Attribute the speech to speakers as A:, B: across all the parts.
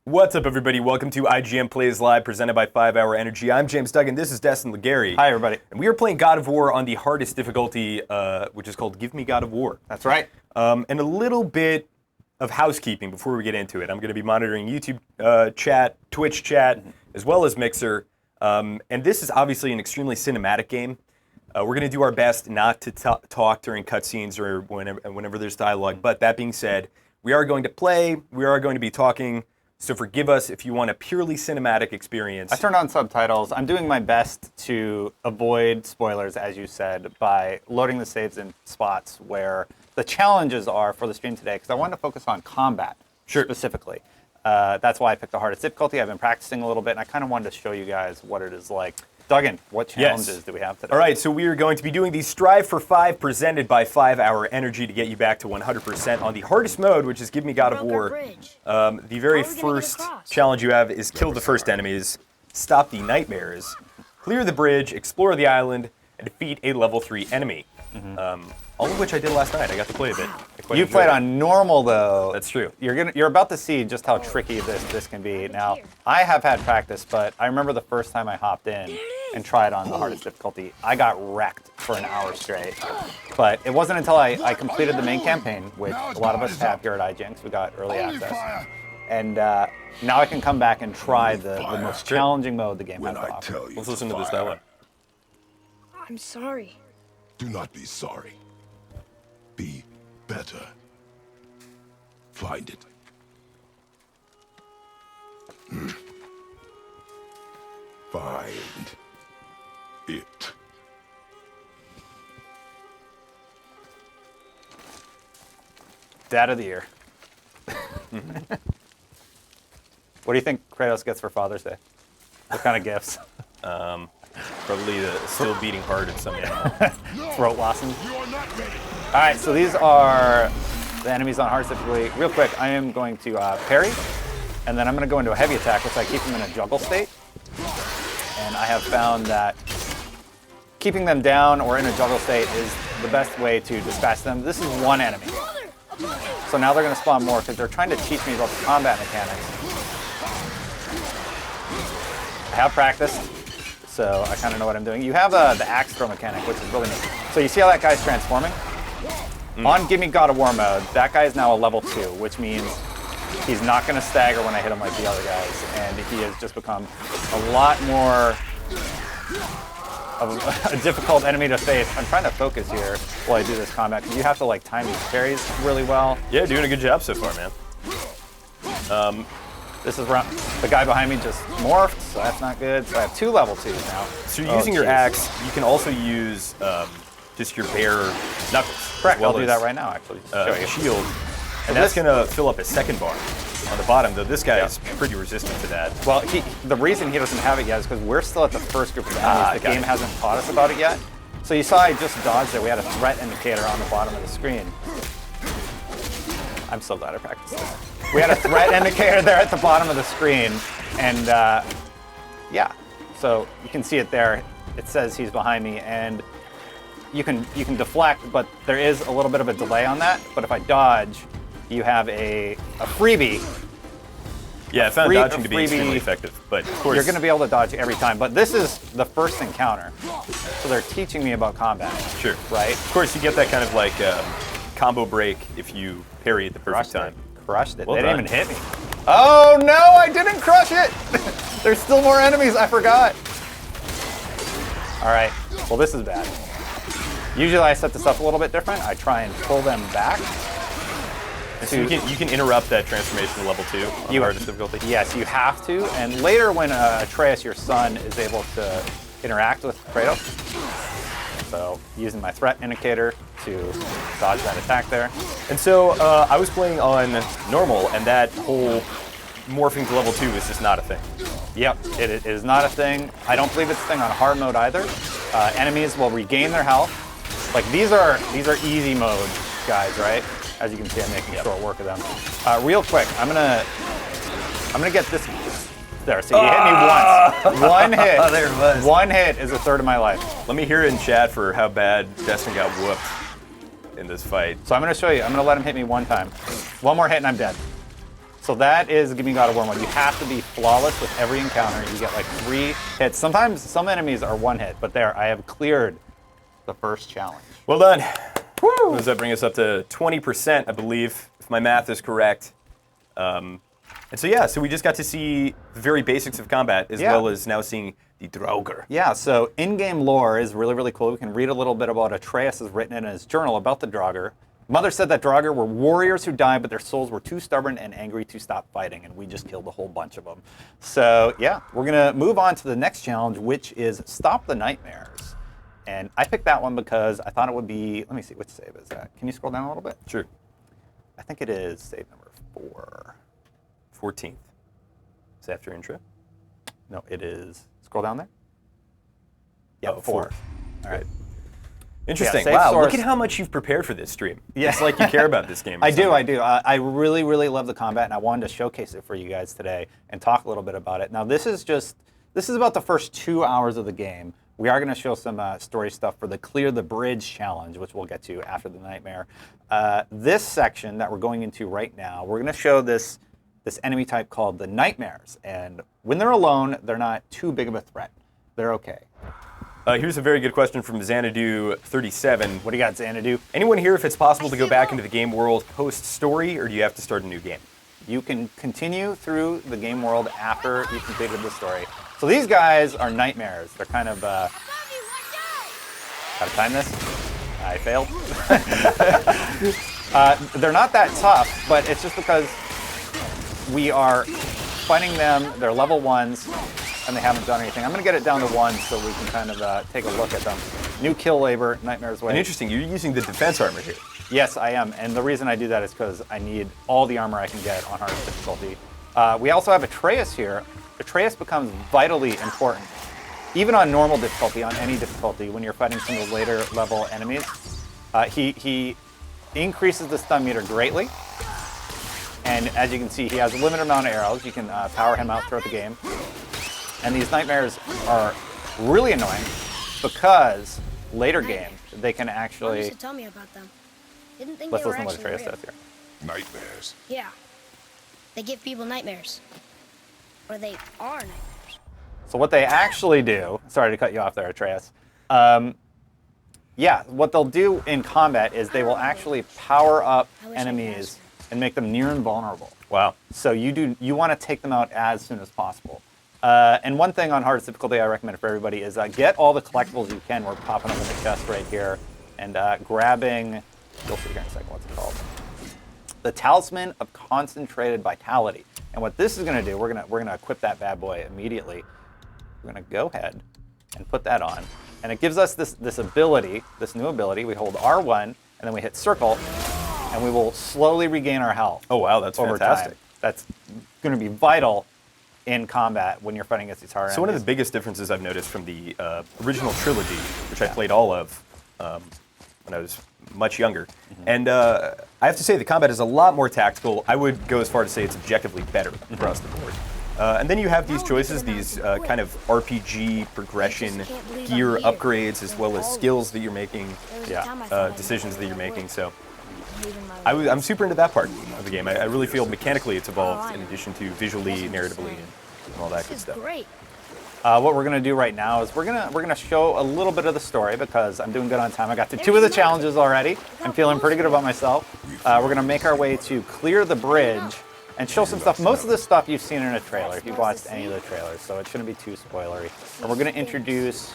A: What's up, everybody? Welcome to IGN Plays Live, presented by 5 Hour Energy. I'm James Duggan. This is Destin.
B: Hi, everybody.
A: And we are playing God of War on the hardest difficulty, which is called Give Me God of War.
B: That's right.
A: And a little bit of housekeeping before we get into it. I'm going to be monitoring YouTube chat, Twitch chat, as well as Mixer. And this is obviously an extremely cinematic game. We're going to do our best not to talk during cutscenes or whenever there's dialogue. But that being said, we are going to play. We are going to be talking. So forgive us if you want a purely cinematic experience.
B: I turned on subtitles. I'm doing my best to avoid spoilers, as you said, by loading the saves in spots where the challenges are for the stream today, because I wanted to focus on combat specifically. That's why I picked the hardest difficulty. I've been practicing a little bit, and I kind of wanted to show you guys what it is like. Duggan, what challenges do we have today?
A: All right, so we are going to be doing the Strive for 5 presented by 5 Hour Energy to get you back to 100% on the hardest mode, which is Give Me God of War. The very first challenge you have is kill the first enemies, stop the nightmares, clear the bridge, explore the island, and defeat a level 3 enemy. All of which I did last night. I got to play a bit.
B: You played on normal, though.
A: That's true.
B: You're about to see just how tricky this can be. Now, I have had practice, but I remember the first time I hopped in and tried on the hardest difficulty, I got wrecked for an hour straight. But it wasn't until I completed the main campaign, which a lot of us have here at IGN, because we got early access. And now I can come back and try the most challenging mode the game has to offer.
A: Let's listen to this dialogue.
C: I'm sorry.
D: Do not be sorry. Be better. Find it. Find it.
B: Dad of the year. What do you think Kratos gets for Father's Day? What kind of gifts?
A: Probably the still beating heart of some animal.
B: Throat lozenge. All right, so these are the enemies on hardest difficulty. Real quick, I am going to parry, and then I'm going to go into a heavy attack, which I keep them in a juggle state. And I have found that keeping them down or in a juggle state is the best way to dispatch them. This is one enemy. So now they're going to spawn more because they're trying to teach me about the combat mechanics. I have practiced, so I kind of know what I'm doing. You have the axe throw mechanic, which is really neat. So you see how that guy's transforming? On Give Me God of War mode, that guy is now a level 2, which means he's not going to stagger when I hit him like the other guys, and he has just become a lot more of a difficult enemy to face. I'm trying to focus here while I do this combat, because you have to like time these parries really well.
A: Yeah, doing a good job so far, man.
B: This is round. The guy behind me just morphed, so that's not good. So I have 2 level 2s now.
A: So you're using your axe. You can also use just your bare knuckles.
B: Correct. I'll do that right now, actually.
A: Shield. And that's going to fill up a second bar on the bottom, though this guy is pretty resistant to that.
B: Well, the reason he doesn't have it yet is because we're still at the first group of enemies. The game hasn't taught us about it yet. So you saw I just dodged it. We had a threat indicator on the bottom of the screen. I'm so glad I practiced this. We had a threat indicator there at the bottom of the screen, and yeah, so you can see it there. It says he's behind me, and you can deflect, but there is a little bit of a delay on that. But if I dodge, you have a freebie.
A: Yeah, I found dodging to be extremely effective, but of course
B: you're going to be able to dodge every time. But this is the first encounter, so they're teaching me about combat.
A: Sure.
B: Right.
A: Of course, you get that kind of like combo break if you parry at the perfect time.
B: Crushed it.
A: Well
B: they
A: done.
B: didn't even hit me. Oh no, I didn't crush it! There's still more enemies, I forgot. All right, well this is bad. Usually I set this up a little bit different. I try and pull them back.
A: So you can interrupt that transformation to level 2 on the hardest difficulty?
B: Yes, you have to. And later when Atreus, your son, is able to interact with Kratos, so using my threat indicator to dodge that attack there.
A: And so I was playing on normal, and that whole morphing to level 2 is just not a thing.
B: Yep, it is not a thing. I don't believe it's a thing on hard mode either. Enemies will regain their health. Like these are easy mode guys, right? As you can see, I'm making short work of them. Real quick, I'm gonna get this. There, so you hit me once. One hit.
A: Oh, there it was.
B: One hit is a third of my life.
A: Let me hear it in chat for how bad Destin got whooped in this fight.
B: So I'm gonna show you. I'm gonna let him hit me one time. One more hit and I'm dead. So that is giving God of War mode. You have to be flawless with every encounter. You get like 3 hits. Sometimes some enemies are 1 hit, but there, I have cleared the first challenge.
A: Well done. Woo! Does that bring us up to 20%, I believe, if my math is correct. And so yeah, so we just got to see the very basics of combat, as well as now seeing the Draugr.
B: Yeah, so in-game lore is really, really cool. We can read a little bit about Atreus has written in his journal about the Draugr. Mother said that Draugr were warriors who died, but their souls were too stubborn and angry to stop fighting, and we just killed a whole bunch of them. So yeah, we're gonna move on to the next challenge, which is Stop the Nightmares. And I picked that one because I thought it would be, let me see, which save is that? Can you scroll down a little bit?
A: Sure.
B: I think it is save number 4.
A: 14th. Is after intro?
B: No, it is, scroll down there. Yeah,
A: Oh,
B: 4.
A: 4.
B: All right.
A: Interesting.
B: save
A: Wow,
B: source.
A: look at how much you've prepared for this stream.
B: Yeah.
A: It's like you care about this game.
B: I do. I really, really love the combat, and I wanted to showcase it for you guys today and talk a little bit about it. Now, this is about the first 2 hours of the game. We are going to show some story stuff for the Clear the Bridge challenge, which we'll get to after the nightmare. This section that we're going into right now, we're going to show this enemy type called the Nightmares. And when they're alone, they're not too big of a threat. They're okay.
A: Here's a very good question from Xanadu37.
B: What do you got, Xanadu?
A: Anyone here if it's possible to go back into the game world post-story, or do you have to start a new game?
B: You can continue through the game world after you completed the story. So these guys are Nightmares. They're kind of, gotta time this? I failed. They're not that tough, but it's just because we are fighting them. They're level 1s, and they haven't done anything. I'm gonna get it down to 1 so we can kind of take a look at them. New kill labor, Nightmares way.
A: And interesting, you're using the defense armor here.
B: Yes, I am, and the reason I do that is because I need all the armor I can get on hardest difficulty. We also have Atreus here. Atreus becomes vitally important, even on normal difficulty, on any difficulty, when you're fighting some of the later level enemies. He increases the stun meter greatly, and as you can see, he has a limited amount of arrows. You can power him out throughout the game. And these Nightmares are really annoying because later game, they can actually...
C: Mom used to tell me about them. Didn't think
B: Let's
C: they were
B: listen to what
C: actually
B: Atreus
C: real.
B: says here.
D: Nightmares.
C: Yeah. They give people nightmares. Or they are nightmares.
B: So what they actually do, sorry to cut you off there, Atreus. Yeah, what they'll do in combat is they will actually power up
C: I wish I could
B: enemies
C: ask.
B: and make them near invulnerable.
A: Wow.
B: So you want to take them out as soon as possible. And one thing on hardest difficulty I recommend for everybody is get all the collectibles you can. We're popping them in the chest right here and grabbing, you'll see here in a second what's it called. The Talisman of Concentrated Vitality. And what this is going to do, we're gonna equip that bad boy immediately. We're going to go ahead and put that on. And it gives us this ability, this new ability. We hold R1 and then we hit circle and we will slowly regain our health.
A: Oh wow, that's
B: over
A: fantastic.
B: time. That's going to be vital in combat when you're fighting against these hard
A: So one of the
B: enemies.
A: biggest differences I've noticed from the original trilogy, which I played all of when I was much younger, and I have to say the combat is a lot more tactical. I would go as far to say it's objectively better across the board. And then you have these choices, these kind of RPG progression, gear upgrades, as well as skills that you're making, decisions that you're making. So I'm super into that part of the game. I really feel mechanically it's evolved in addition to visually, narratively, and all that good
C: This is
A: stuff.
C: great.
B: What we're gonna do right now is we're gonna show a little bit of the story because I'm doing good on time. I got to 2 of the challenges already. I'm feeling pretty good about myself. We're gonna make our way to Clear the Bridge and show some stuff. Most of this stuff you've seen in a trailer if you've watched any of the trailers, so it shouldn't be too spoilery. And we're gonna introduce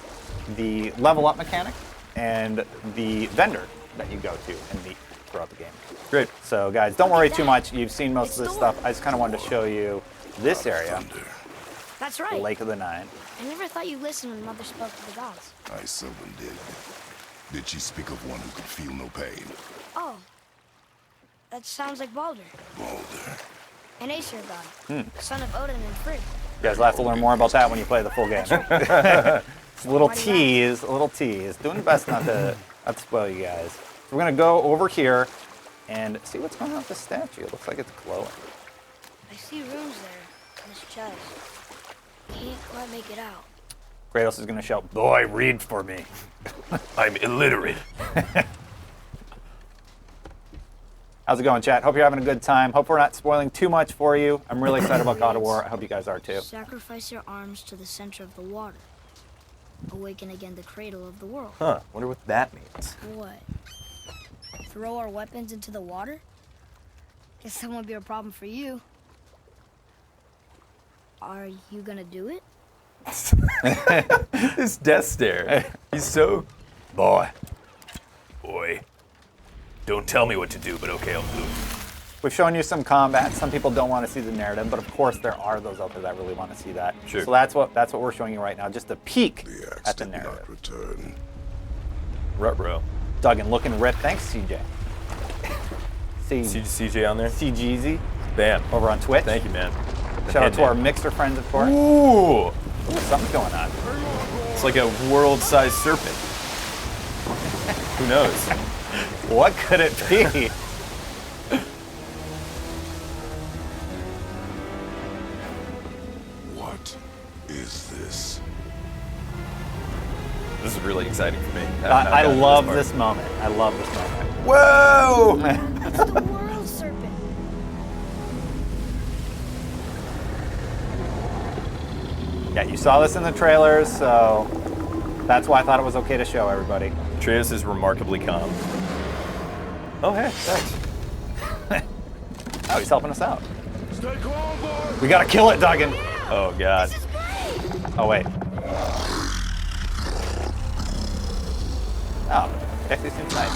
B: the level up mechanic and the vendor that you go to and meet throughout the game.
A: Great.
B: So guys, don't worry too much. You've seen most of this stuff. I just kind of wanted to show you this area,
C: That's
B: the
C: right.
B: Lake of the Nine.
C: I never thought you listened when Mother spoke to the gods.
D: I seldom did. Did she speak of one who could feel no pain?
C: Oh. That sounds like Baldur,
D: Baldur.
C: an Aesir god, son of Odin and Frigg.
B: You guys will have to learn more about that when you play the full game. It's a little tease, Doing the best not to spoil you guys. So we're gonna go over here and see what's going on with the statue. It looks like it's glowing.
C: I see runes there in his chest. Can't quite make it out.
B: Kratos is gonna shout, "Boy, read for me."
A: I'm illiterate.
B: How's How's it going, chat? Hope you're having a good time. Hope we're not spoiling too much for you. I'm really excited about God of War. I hope you guys are too.
C: Sacrifice your arms to the center of the water. Awaken again the cradle of the world.
A: Huh, wonder what that means.
C: What? Throw our weapons into the water? Guess that won't be a problem for you. Are you gonna do it?
A: This death stare. He's so... Boy. Don't tell me what to do, but okay, I'll do it.
B: We've shown you some combat. Some people don't want to see the narrative, but of course there are those out there that really want to see that.
A: Sure.
B: So that's what we're showing you right now, just a peek
D: The axe
B: at the
D: did
B: narrative.
D: not return.
A: Ruh-roh.
B: Duggan looking ripped. Thanks, CJ.
A: CJ on there?
B: CGZ
A: Bam.
B: over on Twitch.
A: Thank you, man.
B: Shout out to our Mixer friends, of course.
A: Ooh!
B: Ooh, something's going on.
A: It's like a world-sized serpent. Who knows?
B: What could it be?
D: What is this?
A: This is really exciting for me.
B: I
A: got
B: love
A: part.
B: this moment. I love this moment.
A: Whoa!
C: It's the world serpent.
B: Yeah, you saw this in the trailers, so that's why I thought it was okay to show everybody.
A: Atreus is remarkably calm. Oh, hey, thanks.
B: Oh, he's helping us out.
D: Stay calm, boy.
B: We gotta kill it, Duggan.
A: Oh, God.
C: This is great.
B: Oh, wait. Oh, actually seems nice.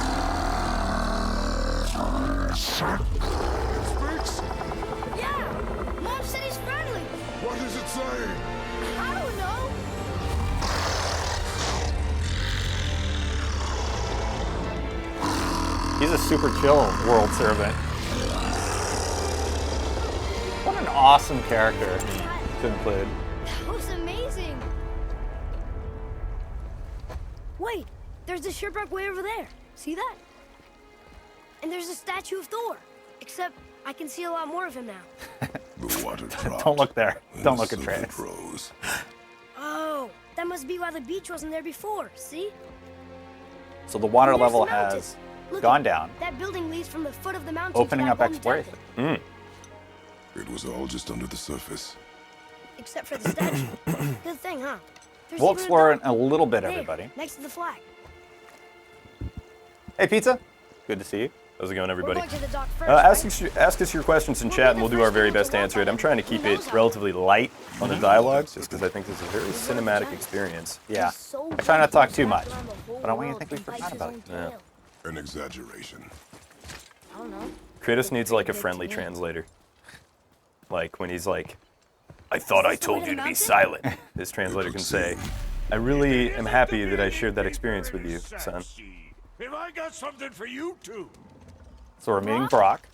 D: Speaks.
C: Yeah. Mom said he's friendly.
D: What does it say?
C: I don't know.
B: He's a super chill world servant. What an awesome character to include.
C: That was amazing. Wait, there's the shipwreck way over there. See that? And there's a statue of Thor. Except I can see a lot more of him now.
D: The water dropped.
B: Don't look there.
D: and
B: Don't
D: the
B: look at
D: serpent
B: Trace.
D: rose.
C: Oh, that must be why the beach wasn't there before. See?
B: So the water
C: There's
B: level
C: the mountain.
B: has
C: Look,
B: gone down,
C: That building leads from the foot of the mountain
B: opening
C: to
B: up
C: that golden
B: exploration.
C: temple.
D: It was all just under the surface.
C: Except for the statue. Good thing, huh? There's
B: We'll
C: even
B: explore it
C: door.
B: a little bit,
C: There,
B: everybody.
C: next to the flag.
B: Hey, Pizza. Good to see you.
A: How's it going,
C: We're
A: everybody?
C: going to the dock first,
A: Ask us your questions in chat, and we'll do our very best to answer it. I'm trying to keep it relatively light on the dialogue, just because I think this is a very cinematic experience.
B: Yeah.
C: So
B: I try not to talk too
C: big,
B: much,
C: he's wrapped around the whole
B: but I want you to
C: world
B: think we
C: and bites
B: forgot
C: his
B: about
C: own
B: it.
A: Yeah.
C: tail.
D: An exaggeration.
C: I don't know.
A: Kratos needs like a friendly translator. Like when he's like, I thought I told you to be silent. This translator can say, I really am happy that I shared that experience with you, son.
E: Have I got something for you too?
B: So we're meeting Brock.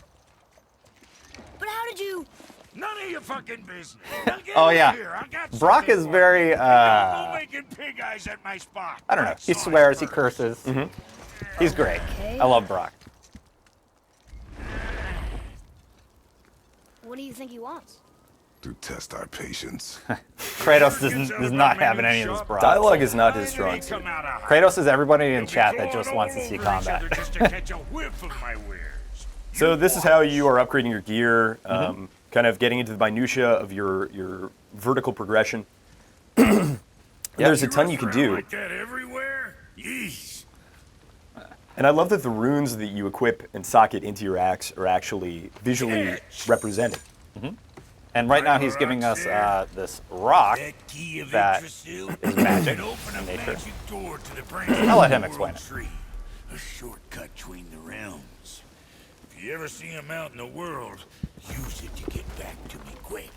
C: But how did you?
E: None of your fucking business. Now get
B: Oh,
E: over
B: yeah.
E: here. I got
B: Brock
E: something
B: is
E: for
B: very,
E: you. Don't go making pig eyes at my spot.
B: I don't know.
E: That's
B: He
E: all
B: swears, he
E: first.
B: curses. He's great.
C: Okay.
B: I love Brock.
C: What do you think he wants?
D: To test our patience.
B: Kratos does not have in any of this Brock.
A: Dialogue is not his
E: They
A: strong
E: come
A: suit.
E: out of
B: Kratos is everybody in
E: You'll be
B: chat that
E: clawing
B: just wants to
E: all
B: see
E: over each
B: combat.
E: other Just to catch a whiff of my wares.
A: So this is how you are upgrading your gear, kind of getting into the minutia of your vertical progression. There's a ton you can do.
E: Like that everywhere? Yeesh.
A: And I love that the runes that you equip and socket into your axe are actually visually represented.
B: And right now he's giving us this rock
E: That key of
B: that
E: Yggdrasil
B: is magic
E: can open a
B: in nature.
E: magic door to the branch
B: I'll let him
E: of the
B: explain
E: world
B: it.
E: tree. A shortcut between the realms. If you ever see a mountain in the world, use it to get back to me quick.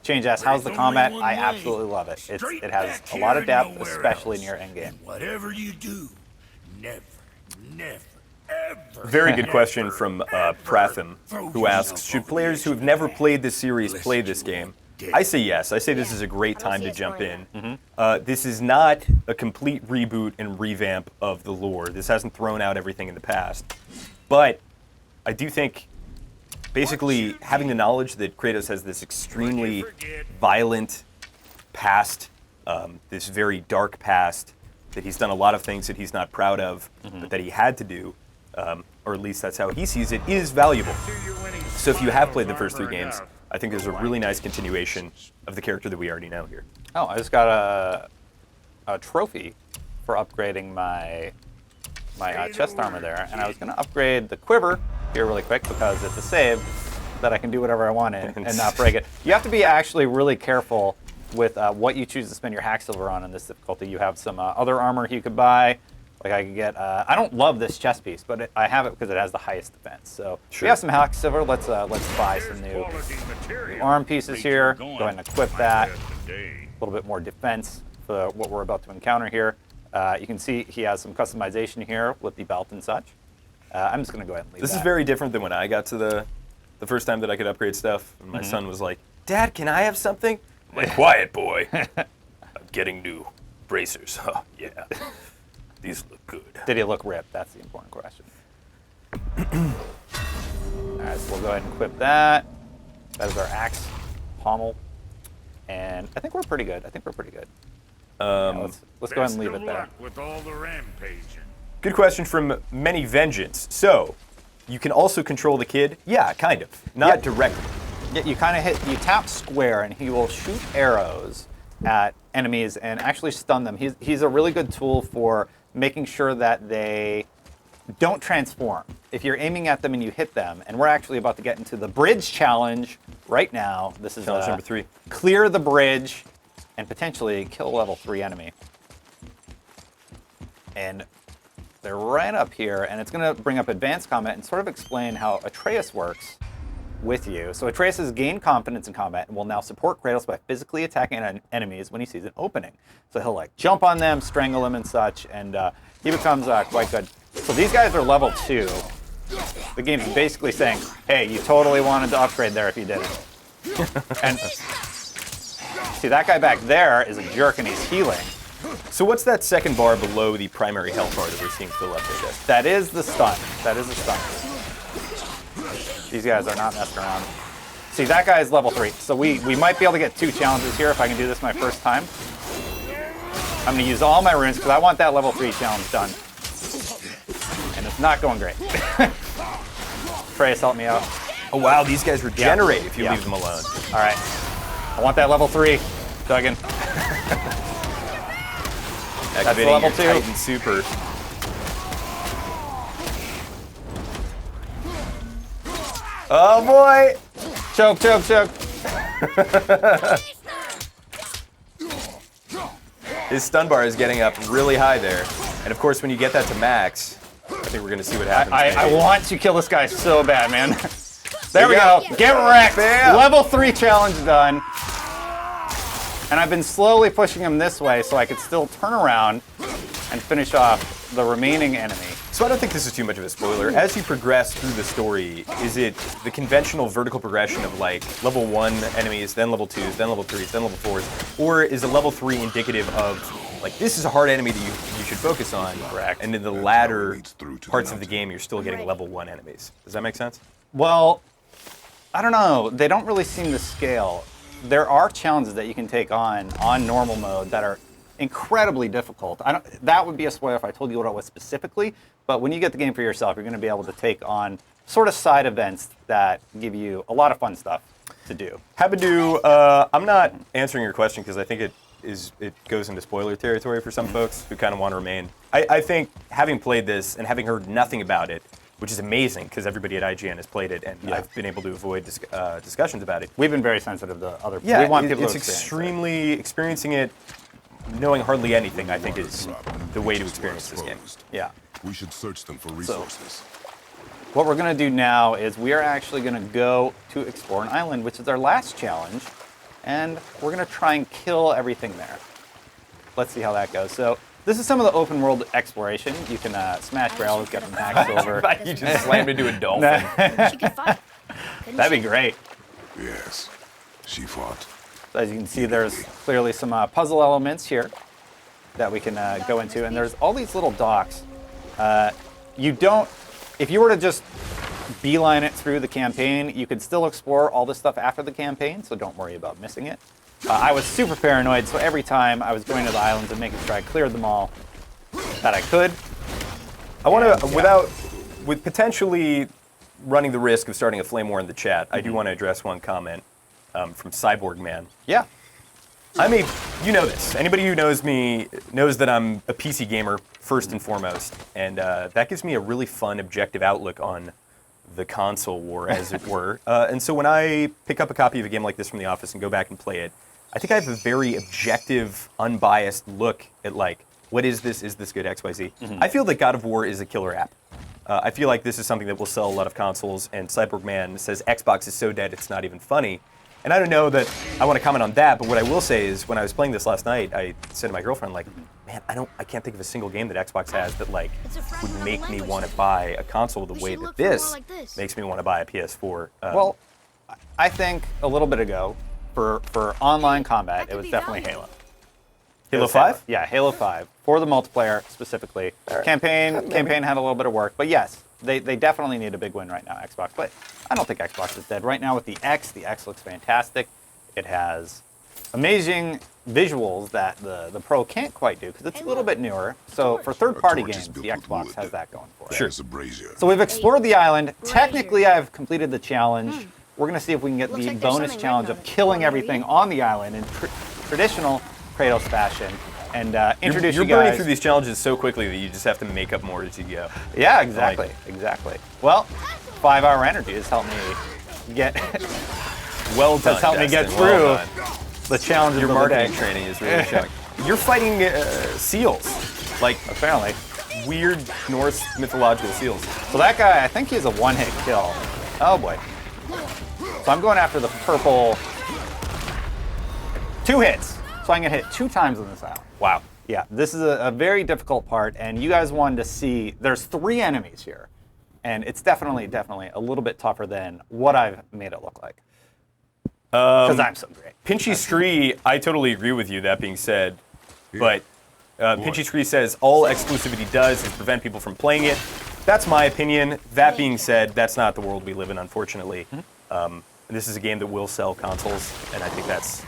B: Change asks, how's the
E: There's
B: combat?
E: only one
B: I
E: way.
B: absolutely love it.
E: Straight
B: It has
E: back
B: a lot
E: here
B: of depth,
E: and nowhere
B: especially
E: else.
B: near endgame.
E: And whatever you do, never, ever,
A: Very good question
E: ever,
A: from
E: ever
A: Pratham,
E: throw
A: who
E: yourself
A: asks, should
E: over
A: players
E: the
A: who have
E: edge
A: never
E: of
A: played this series
E: Lest
A: play this
E: you
A: game?
E: dead.
A: I say yes. I say this
C: Yeah.
A: is a great
C: I don't
A: time
C: see
A: to
C: us
A: jump
C: playing
A: in. This is not a complete reboot and revamp of the lore. This hasn't thrown out everything in the past. But I do think basically having the knowledge that Kratos has this extremely violent past, this very dark past, that he's done a lot of things that he's not proud of, but that he had to do, or at least that's how he sees it, is valuable. So if you have played the first 3 games, I think there's a really nice continuation of the character that we already know here.
B: Oh, I just got a trophy for upgrading my chest armor there, and I was going to upgrade the quiver here really quick because it's a save that I can do whatever I want in and not break it. You have to be actually really careful with what you choose to spend your hack silver on in this difficulty. You have some other armor you could buy. Like I could get, I don't love this chest piece, but I have it because it has the highest defense. So we have some hack silver. Let's buy some new arm pieces here. Go ahead and equip that. A little bit more defense for what we're about to encounter here. You can see he has some customization here with the belt and such. I'm just going to go ahead and leave
A: This
B: that.
A: is very different than when I got to the first time that I could upgrade stuff. And my son was like, "Dad, can I have something?" I'm like, "Quiet, boy. I'm getting new bracers." Oh, yeah. These look good.
B: Did he look ripped? That's the important question. All right, so we'll go ahead and equip that. That is our axe pommel. And I think we're pretty good. Let's go ahead and leave it there.
E: With all the rampaging.
A: Good question from Many Vengeance. So, you can also control the kid? Yeah, kind of. Not directly.
B: Yeah, you kind of you tap square and he will shoot arrows at enemies and actually stun them. He's a really good tool for making sure that they don't transform. If you're aiming at them and you hit them, and we're actually about to get into the bridge challenge right now. This is
A: challenge number 3.
B: Clear the bridge and potentially kill a level 3 enemy. And they're right up here, and it's going to bring up advanced combat and sort of explain how Atreus works with you. So Atreus has gained confidence in combat and will now support Kratos by physically attacking enemies when he sees an opening. So he'll like jump on them, strangle them and such, and he becomes quite good. So these guys are level 2. The game's basically saying, hey, you totally wanted to upgrade there if you didn't. And see, that guy back there is a jerk and he's healing.
A: So what's that second bar below the primary health bar that we're seeing fill up there?
B: That is the stun. These guys are not messing around. See, that guy is level 3. So we might be able to get 2 challenges here if I can do this my first time. I'm going to use all my runes because I want that level 3 challenge done. And it's not going great. Atreus, help me out.
A: Oh wow, these guys regenerate if you leave them alone.
B: All right. I want that level 3. Duggan.
A: Activating
B: level
A: your
B: 2.
A: Titan Super. Oh boy!
B: Choke.
A: His stun bar is getting up really high there. And of course, when you get that to max, I think we're going to see what happens.
B: I want to kill this guy so bad, man. There we go. Get wrecked.
A: Bam.
B: Level 3 challenge done. And I've been slowly pushing him this way so I could still turn around and finish off the remaining enemy.
A: So I don't think this is too much of a spoiler. As you progress through the story, is it the conventional vertical progression of like level 1 enemies, then level 2s, then level 3s, then level 4s? Or is a level 3 indicative of like this is a hard enemy that you should focus on? Correct. And in the latter parts of the game, you're still getting level 1 enemies. Does that make sense?
B: Well, I don't know. They don't really seem to scale. There are challenges that you can take on normal mode that are incredibly difficult. That would be a spoiler if I told you what it was specifically, but when you get the game for yourself, you're going to be able to take on sort of side events that give you a lot of fun stuff to do.
A: Habadoo, I'm not answering your question because I think it goes into spoiler territory for some folks who kind of want to remain. I think having played this and having heard nothing about it, which is amazing because everybody at IGN has played it, and I've been able to avoid discussions about it.
B: We've been very sensitive to other.
A: Yeah,
B: we want people
A: it's
B: to experience
A: extremely experiencing it, knowing hardly anything. I think is the way to experience this game.
B: Yeah.
D: We should search them for resources.
B: What we're going to do now is we are actually going to go to explore an island, which is our last challenge, and we're going to try and kill everything there. Let's see how that goes. So this is some of the open world exploration. You can smash rails, get some hack silver.
A: You just slammed into a dolphin.
C: She could fight.
B: That'd be great.
D: Yes, she fought.
B: So as you can see, there's clearly some puzzle elements here that we can go into, and there's all these little docks. If you were to just beeline it through the campaign, you could still explore all this stuff after the campaign, so don't worry about missing it. I was super paranoid, so every time I was going to the islands and making sure I cleared them all that I could.
A: I want to, without with potentially running the risk of starting a flame war in the chat, I do want to address one comment from Cyborg Man.
B: Yeah.
A: You know this. Anybody who knows me knows that I'm a PC gamer first and foremost, and that gives me a really fun, objective outlook on the console war, as it were. And so when I pick up a copy of a game like this from the office and go back and play it, I think I have a very objective, unbiased look at like, what is this? Is this good? X, Y, Z. I feel that God of War is a killer app. I feel like this is something that will sell a lot of consoles, and Cyborg Man says Xbox is so dead it's not even funny. And I don't know that I want to comment on that, but what I will say is when I was playing this last night, I said to my girlfriend, like, man, I can't think of a single game that Xbox has that like would make me want to buy a console the way that this makes me want to buy a PS4.
B: Well, I think a little bit ago, for online combat, it was definitely Halo.
A: Halo 5?
B: Yeah, Halo 5. For the multiplayer specifically. Campaign had a little bit of work, but yes, they definitely need a big win right now, Xbox. But I don't think Xbox is dead. Right now with the X looks fantastic. It has amazing visuals that the Pro can't quite do because it's a little bit newer. So for third-party games, the Xbox has that going for it.
A: Sure.
B: So we've explored the island. Technically, I've completed the challenge. We're going to see if we can get the bonus challenge of killing everything on the island in traditional Kratos fashion and introduce you guys.
A: You're burning through these challenges so quickly that you just have to make up more as you go.
B: Yeah, exactly, exactly. Well, 5 Hour Energy has helped me get
A: well done.
B: Has helped me get through the challenges.
A: Your marketing training is really showing. You're fighting seals, like
B: apparently
A: weird Norse mythological seals.
B: So that guy, I think he's a one-hit kill. Oh boy. So I'm going after the purple. 2 hits. So I'm going to hit 2 times on this island.
A: Wow.
B: Yeah, this is a very difficult part, and you guys wanted to see, there's 3 enemies here, and it's definitely a little bit tougher than what I've made it look like. Because I'm so great.
A: Pinchy Scree, I totally agree with you, that being said, but Pinchy Scree says all exclusivity does is prevent people from playing it. That's my opinion. That being said, that's not the world we live in, unfortunately. This is a game that will sell consoles, and I think that's...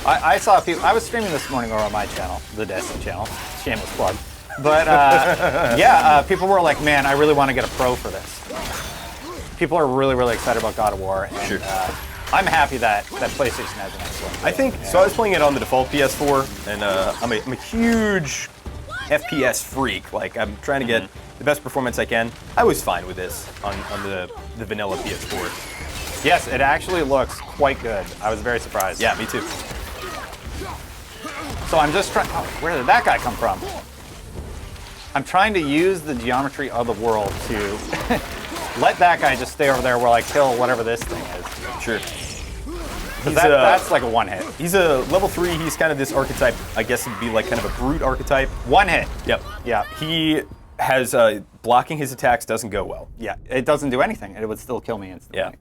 B: I saw people, I was streaming this morning over on my channel, the Destin channel, shameless plug. But people were like, man, I really want to get a Pro for this. People are really, really excited about God of War. And,
A: sure.
B: I'm happy that PlayStation has an excellent.
A: I think, so I was playing it on the default PS4, and I'm a huge FPS freak. Like, I'm trying to get the best performance I can. I was fine with this on the vanilla PS4.
B: Yes, it actually looks quite good. I was very surprised.
A: Yeah, me too.
B: So I'm just trying, where did that guy come from? I'm trying to use the geometry of the world to let that guy just stay over there while I kill whatever this thing is.
A: Sure.
B: That's like a one-hit.
A: He's a level 3, he's kind of this archetype, I guess it'd be like kind of a brute archetype.
B: One hit.
A: Yep.
B: Yeah.
A: He has, blocking his attacks doesn't go well.
B: Yeah, it doesn't do anything. It would still kill me instantly.
A: Yeah.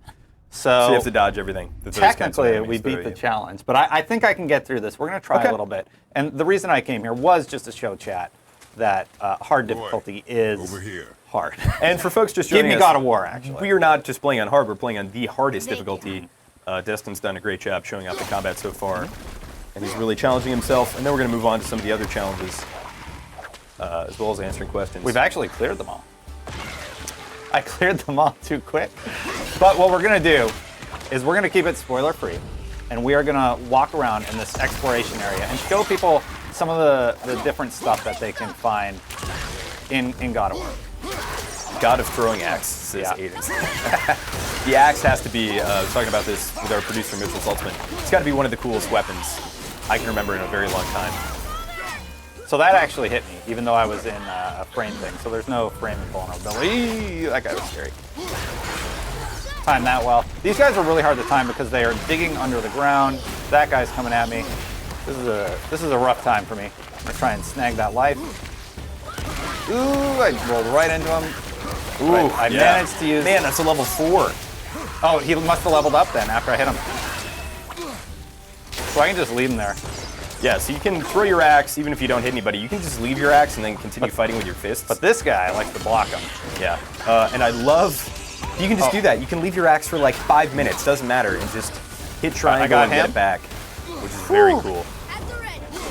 B: So
A: you have to dodge everything.
B: Technically, we beat the challenge, but I think I can get through this. We're going to try a little bit. And the reason I came here was just to show chat that hard difficulty is hard.
A: And for folks just joining us,
B: give me God of War, actually.
A: We are not just playing on hard, we're playing on the hardest difficulty. Destin's done a great job showing off the combat so far. And he's really challenging himself. And then we're going to move on to some of the other challenges, as well as answering questions.
B: We've actually cleared them all. I cleared them all too quick. But what we're going to do is we're going to keep it spoiler-free, and we are going to walk around in this exploration area and show people some of the different stuff that they can find in God of War.
A: God of throwing axe, says Aiden. The axe has to be, I was talking about this with our producer, Mitchell Saltzman, it's got to be one of the coolest weapons I can remember in a very long time.
B: So that actually hit me, even though I was in a frame thing. So there's no frame vulnerability. That guy was scary. Timed that well. These guys are really hard to time because they are digging under the ground. That guy's coming at me. This is a rough time for me. I'm gonna try and snag that life. Ooh, I rolled right into him. Ooh, I managed to use.
A: Man, that's a level 4.
B: Oh, he must have leveled up then after I hit him. So I can just leave him there.
A: Yeah, so you can throw your axe even if you don't hit anybody. You can just leave your axe and then continue fighting with your fists.
B: But this guy likes to block him.
A: Yeah, and I love, you can just do that. You can leave your axe for like 5 minutes, doesn't matter, and just hit triangle and get it back, which is very cool.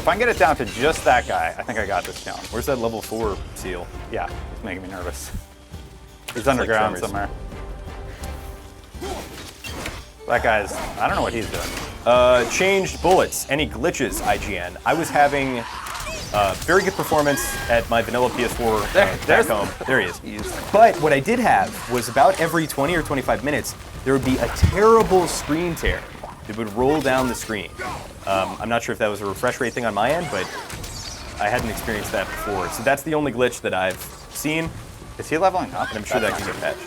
B: If I can get it down to just that guy, I think I got this challenge.
A: Where's that level 4 seal?
B: Yeah, it's making me nervous. He's underground
A: tremors.
B: somewhere. That guy's, I don't know what he's doing.
A: Changed bullets. Any glitches, IGN? I was having very good performance at my vanilla PS4 back home. There he is. But what I did have was about every 20 or 25 minutes, there would be a terrible screen tear that would roll down the screen. I'm not sure if that was a refresh rate thing on my end, but I hadn't experienced that before. So that's the only glitch that I've seen,
B: Is he leveling up?
A: and I'm sure that can get patched.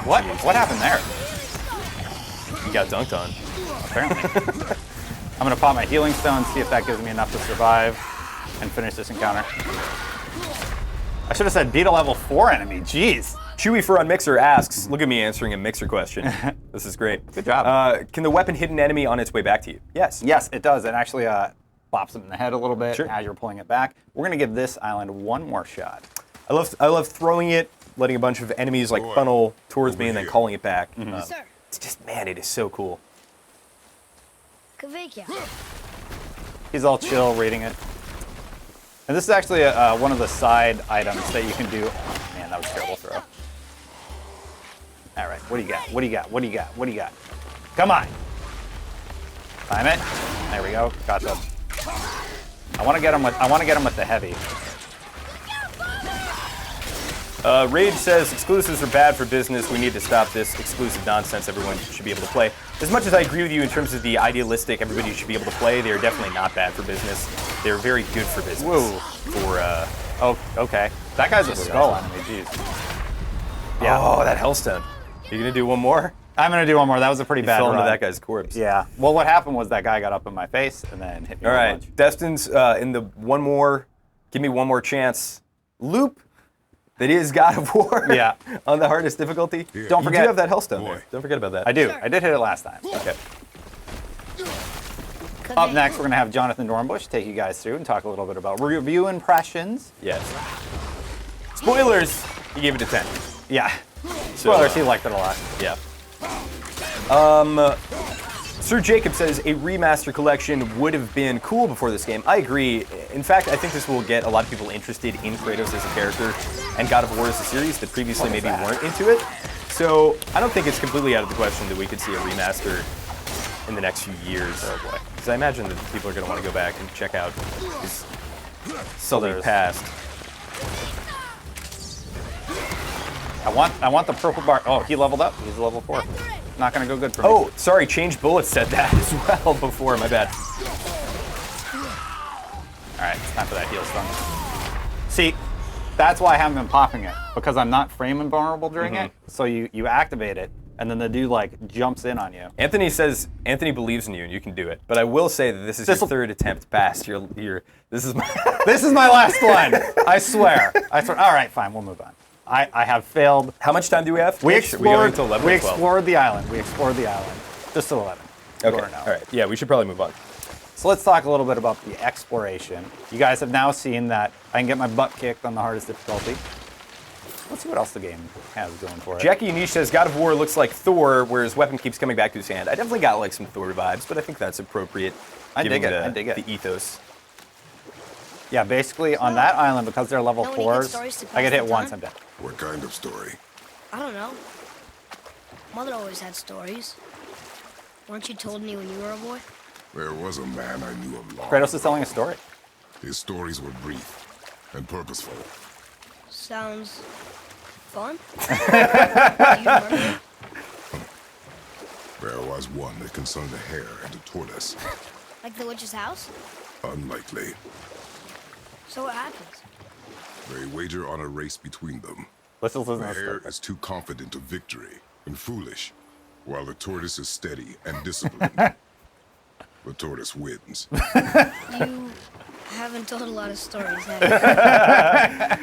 B: What? What happened there?
A: He got dunked on.
B: Apparently. I'm gonna pop my healing stone, see if that gives me enough to survive and finish this encounter. I should have said beat a level 4 enemy. Jeez.
A: Chewy for on Mixer asks, look at me answering a Mixer question. This is great.
B: Good job.
A: Can the weapon hit an enemy on its way back to you? Yes.
B: Yes, it does. It actually bops him in the head a little bit
A: Sure.
B: as you're pulling it back. We're gonna give this island one more shot.
A: I love throwing it, letting a bunch of enemies like funnel towards me and then calling it back.
C: Sir,
A: It's just, man, it is so cool.
C: Kavekya.
B: He's all chill reading it. And this is actually one of the side items that you can do. Oh, man, that was a terrible throw. All right, what do you got? What do you got? What do you got? What do you got? Come on. Time it. There we go. Gotcha. I want to get him with the heavy.
A: Rage says exclusives are bad for business. We need to stop this exclusive nonsense. Everyone should be able to play. As much as I agree with you in terms of the idealistic, everybody should be able to play. They are definitely not bad for business. They're very good for business.
B: Whoa.
A: For
B: Oh, okay. That guy's a skull enemy. Jeez. Yeah.
A: oh, that Hellstone. You gonna do one more?
B: I'm gonna do one more. That was a pretty bad
A: Fell into
B: run.
A: that guy's corpse.
B: Yeah. Well, what happened was that guy got up in my face and then hit me
A: All
B: with a
A: right,
B: punch.
A: Destin's in the one more. Give me one more chance. Loop. That is God of War.
B: Yeah.
A: On the hardest difficulty.
B: Don't
A: You
B: forget-
A: do have that Hellstone
D: Boy.
A: there. Don't forget about that.
B: I do.
C: Sure.
B: I did hit it last time.
A: Okay.
B: Up next, we're going to have Jonathan Dornbush take you guys through and talk a little bit about review impressions.
A: Yes. Spoilers. He gave it a 10.
B: Yeah.
A: So,
B: Spoilers, he liked it a lot.
A: Yeah. Sir Jacob says a remaster collection would have been cool before this game. I agree. In fact, I think this will get a lot of people interested in Kratos as a character and God of War as a series that previously maybe weren't into it. So I don't think it's completely out of the question that we could see a remaster in the next few years. Oh boy. Because I imagine that people are going to want to go back and check out his sultry past.
B: I want the purple bar. Oh, he leveled up. He's a level 4. Not going to go good for me.
A: Oh, sorry, Changed Bullets said that as well before. My bad.
B: All right, it's time for that heal stun. See, that's why I haven't been popping it, because I'm not frame invulnerable during it. So you activate it, and then the dude like jumps in on you.
A: Anthony says Anthony believes in you and you can do it. But I will say that this is your third attempt past. This is my
B: This is my last one. I swear. I swear. All right, fine. We'll move on. I have failed.
A: How much time do we have?
B: We
A: Are
B: explored.
A: we going until 11
B: we
A: or 12?
B: explored the island. We explored the island. Just till 11.
A: Okay.
B: Or no.
A: All right. Yeah, we should probably move on.
B: So let's talk a little bit about the exploration. You guys have now seen that I can get my butt kicked on the hardest difficulty. Let's see what else the game has going for it.
A: Jackie Unish says God of War looks like Thor, where his weapon keeps coming back to his hand. I definitely got like some Thor vibes, but I think that's appropriate.
B: I dig
A: given
B: it. I dig it.
A: The ethos.
B: Yeah, basically on that island, because they're level
C: Know any good
B: 4s,
C: stories to
B: I
C: pass
B: get hit
C: the
B: once,
C: time?
B: I'm dead.
D: What kind of story?
C: I don't know. Mother always had stories. Weren't you told me when you were a boy?
D: There was a man I knew of long.
B: Kratos is telling a story.
D: His stories were brief and purposeful.
C: Sounds fun. Do you remember it?
D: There was one that concerned a hare and a tortoise.
C: Like the witch's house?
D: Unlikely.
C: So what happens?
D: They wager on a race between them.
B: Let's listen to
D: The
B: this
D: hare
B: story.
D: is too confident of victory and foolish, while the tortoise is steady and disciplined. The tortoise wins.
C: You haven't told a lot of stories, have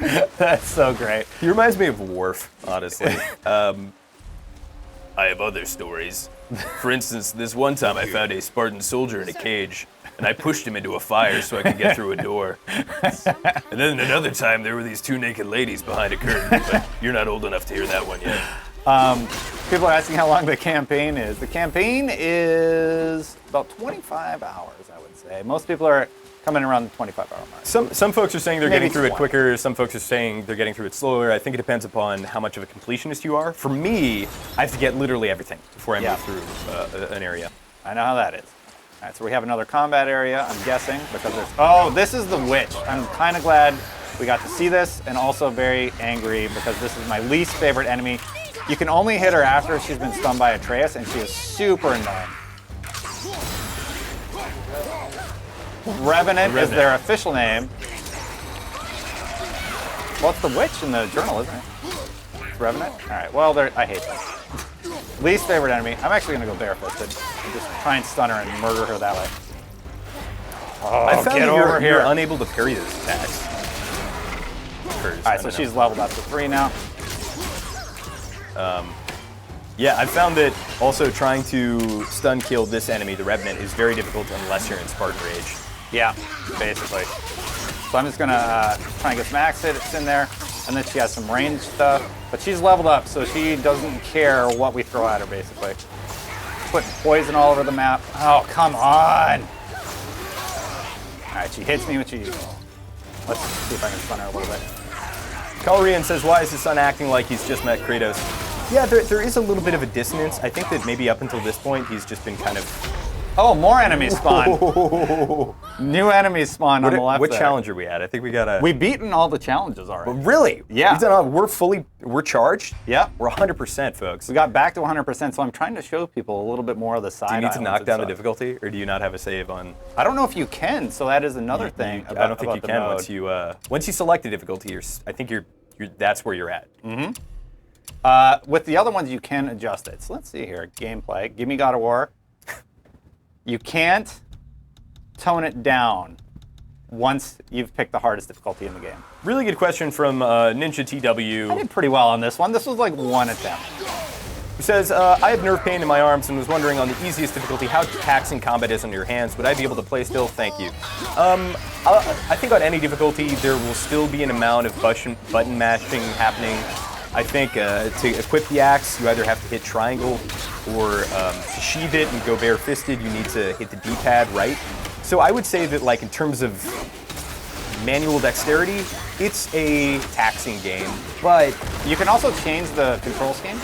C: you?
B: That's so great.
A: He reminds me of Worf, honestly. I have other stories. For instance, this one time I found a Spartan soldier in a cage, and I pushed him into a fire so I could get through a door. And then another time there were these two naked ladies behind a curtain, but you're not old enough to hear that one yet.
B: People are asking how long the campaign is. The campaign is about 25 hours, I would say. Most people are coming around the 25-hour mark.
A: Some folks are saying they're
B: Maybe
A: getting through it
B: 20.
A: quicker. Some folks are saying they're getting through it slower. I think it depends upon how much of a completionist you are. For me, I have to get literally everything before I move through an area.
B: I know how that is. All right, so we have another combat area, I'm guessing, because there's... Oh, this is the witch. I'm kind of glad we got to see this, and also very angry because this is my least favorite enemy. You can only hit her after she's been stunned by Atreus, and she is super annoying. Revenant is their official name. Well, it's the witch in the journal, isn't it? It's Revenant? All right, well, I hate this. Least favorite enemy. I'm actually going to go barefisted and just try and stun her and murder her that way. Oh,
A: I found
B: get
A: that
B: over here.
A: you're unable to parry those attacks.
B: All right, so she's leveled up to 3 now.
A: Yeah, I've found that also trying to stun kill this enemy, the Revenant, is very difficult unless you're in Spartan Rage.
B: Yeah, basically. So I'm just gonna try and get some axe hits in there, and then she has some range stuff. But she's leveled up, so she doesn't care what we throw at her, basically. Putting poison all over the map. Oh, come on! All right, she hits me when she... Let's see if I can stun her a little bit.
A: Kalrian says, why is his son acting like he's just met Kratos? Yeah, there is a little bit of a dissonance. I think that maybe up until this point, he's just been kind of...
B: Oh, more enemies spawn. New enemies spawn on the left
A: What
B: there.
A: challenge are we at? I think we got a...
B: We've beaten all the challenges already.
A: Really?
B: Yeah.
A: We've done all, we're charged?
B: Yep.
A: We're 100%, folks.
B: We got back to 100%, so I'm trying to show people a little bit more of the side
A: Do you need to
B: islands
A: knock
B: and
A: down the
B: stuff.
A: difficulty, or do you not have a save on...
B: I don't know if you can, so that is another thing.
A: I don't think you can once you select the difficulty. I think you're that's where you're at.
B: With the other ones, you can adjust it. So let's see here. Gameplay. Give me God of War. You can't tone it down once you've picked the hardest difficulty in the game.
A: Really good question from Ninja TW.
B: I did pretty well on this one. This was like 1 attempt.
A: Who says, I have nerve pain in my arms and was wondering on the easiest difficulty how taxing combat is on your hands. Would I be able to play still? Thank you. I think on any difficulty, there will still be an amount of button mashing happening. I think to equip the axe, you either have to hit triangle or to sheath it and go bare-fisted, you need to hit the D-pad right. So I would say that, like, in terms of manual dexterity, it's a taxing game, but
B: You can also change the control scheme.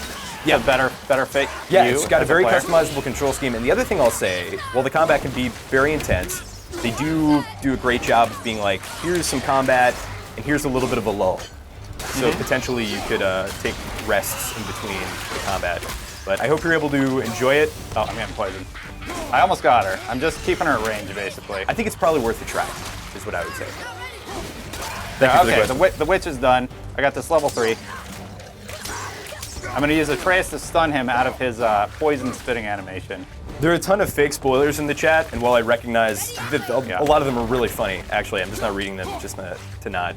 A: Yeah.
B: To better fit
A: yeah,
B: you
A: it's got a
B: as
A: very
B: player.
A: customizable control scheme. And the other thing I'll say, while the combat can be very intense, they do a great job of being like, here's some combat, and here's a little bit of a lull. So potentially you could take rests in between the combat. But I hope you're able to enjoy it.
B: Oh, I'm getting poisoned. I almost got her. I'm just keeping her at range, basically.
A: I think it's probably worth a try, is what I would say.
B: Yeah,
A: you for the
B: okay,
A: question.
B: the witch is done. I got this level 3. I'm going to use Atreus to stun him out of his poison spitting animation.
A: There are a ton of fake spoilers in the chat, and while I recognize that a lot of them are really funny, actually, I'm just not reading them just to not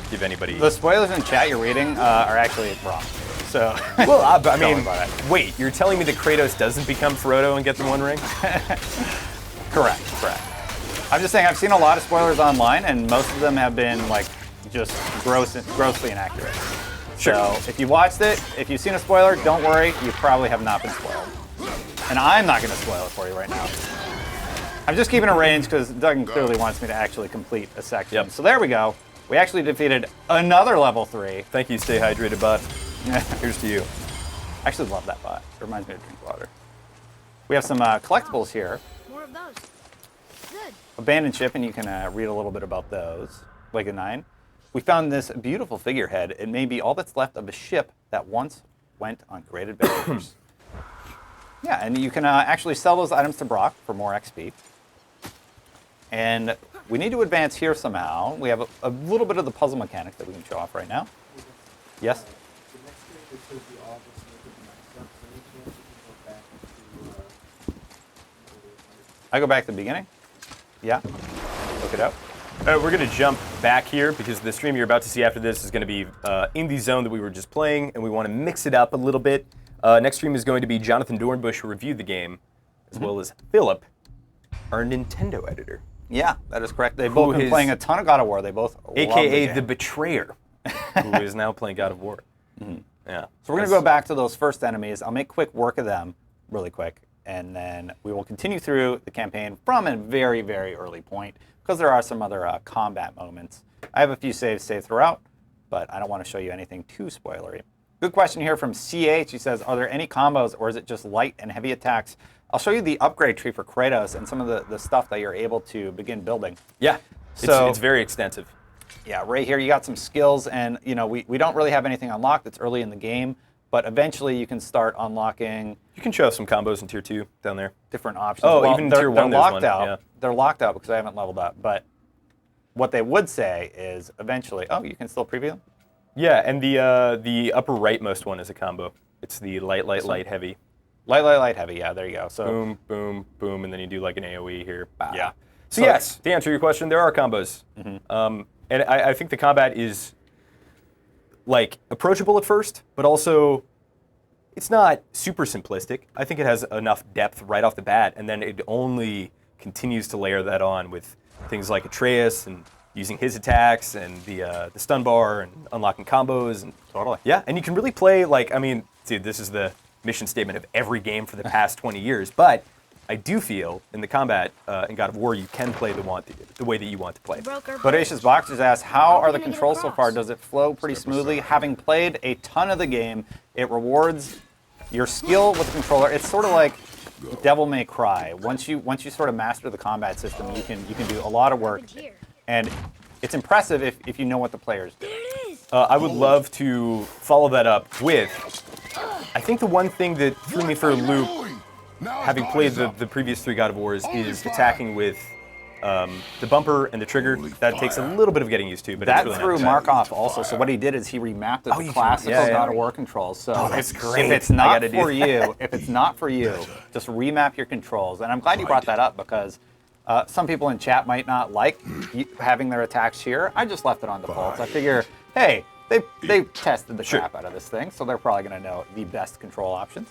A: give anybody...
B: The spoilers in chat you're reading are actually wrong. So,
A: Well, I
B: don't worry
A: mean,
B: about it.
A: wait, you're telling me that Kratos doesn't become Frodo and get the One Ring?
B: Correct. I'm just saying I've seen a lot of spoilers online, and most of them have been like just grossly inaccurate.
A: Sure.
B: So if you watched it, if you've seen a spoiler, don't worry, you probably have not been spoiled. And I'm not going to spoil it for you right now. I'm just keeping a range because Doug clearly wants me to actually complete a section.
A: Yep.
B: So there we go. We actually defeated another level 3.
A: Thank you, stay hydrated, bud. Here's to you.
B: I actually love that bot. It reminds me to drink water. We have some collectibles here.
C: More of those. Good.
B: Abandoned ship, and you can read a little bit about those. Like a 9. We found this beautiful figurehead. It may be all that's left of a ship that once went on great adventures. Yeah, and you can actually sell those items to Brock for more XP. And we need to advance here somehow. We have a little bit of the puzzle mechanics that we can show off right now. Yes? I go back to the beginning? Yeah? Look it up.
A: We're going to jump back here because the stream you're about to see after this is going to be in the zone that we were just playing, and we want to mix it up a little bit. Next stream is going to be Jonathan Dornbush, who reviewed the game, as well as Philip, our Nintendo editor.
B: Yeah, that is correct. They've both been playing a ton of God of War. They both love
A: AKA
B: the
A: the
B: game.
A: Betrayer, who is now playing God of War. Yeah.
B: So we're going to go back to those first enemies. I'll make quick work of them really quick, and then we will continue through the campaign from a very, very early point because there are some other combat moments. I have a few saves saved throughout, but I don't want to show you anything too spoilery. Good question here from CH. He says, are there any combos or is it just light and heavy attacks? I'll show you the upgrade tree for Kratos and some of the stuff that you're able to begin building.
A: Yeah,
B: So
A: it's very extensive.
B: yeah, right here you got some skills, and you know we don't really have anything unlocked. It's early in the game, but eventually you can start unlocking.
A: You can show some combos in tier 2 down there.
B: Different options.
A: Oh, even
B: they're,
A: tier 1
B: they're
A: there's
B: locked
A: one,
B: out.
A: yeah.
B: They're locked out because I haven't leveled up. But what they would say is eventually, oh, you can still preview them.
A: Yeah, and the upper rightmost one is a combo. It's the light, heavy.
B: Light, heavy. Yeah, there you go. So
A: Boom, boom, boom, and then you do like an AoE here. Bah.
B: Yeah.
A: So yes, to answer your question, there are combos. And I think the combat is like approachable at first, but also it's not super simplistic. I think it has enough depth right off the bat, and then it only continues to layer that on with things like Atreus and using his attacks and the stun bar and unlocking combos. And
B: Totally.
A: Yeah, and you can really play like, I mean, dude, this is the mission statement of every game for the past 20 years, but I do feel in the combat in God of War you can play the way that you want to play.
B: Bodacious Boxers asks, how are the controls so far? Does it flow pretty smoothly? Having played a ton of the game, it rewards your skill with the controller. It's sort of like Devil May Cry. Once you sort of master the combat system, you can do a lot of work, and it's impressive if you know what the players do.
A: I would love to follow that up with, I think the one thing that threw me for a loop, having played the previous 3 God of Wars, is attacking with the bumper and the trigger. That takes a little bit of getting used to, but
B: That
A: it's really
B: threw
A: not
B: Mark off also. So what he did is he remapped the
A: you can-
B: classical
A: yeah, yeah.
B: God of War controls. So
A: that's great.
B: if it's
A: I
B: not
A: gotta do
B: for you, just remap your controls. And I'm glad you brought that up because some people in chat might not like having their attacks here. I just left it on default. I figure, hey, they tested the crap out of this thing, so they're probably going to know the best control options.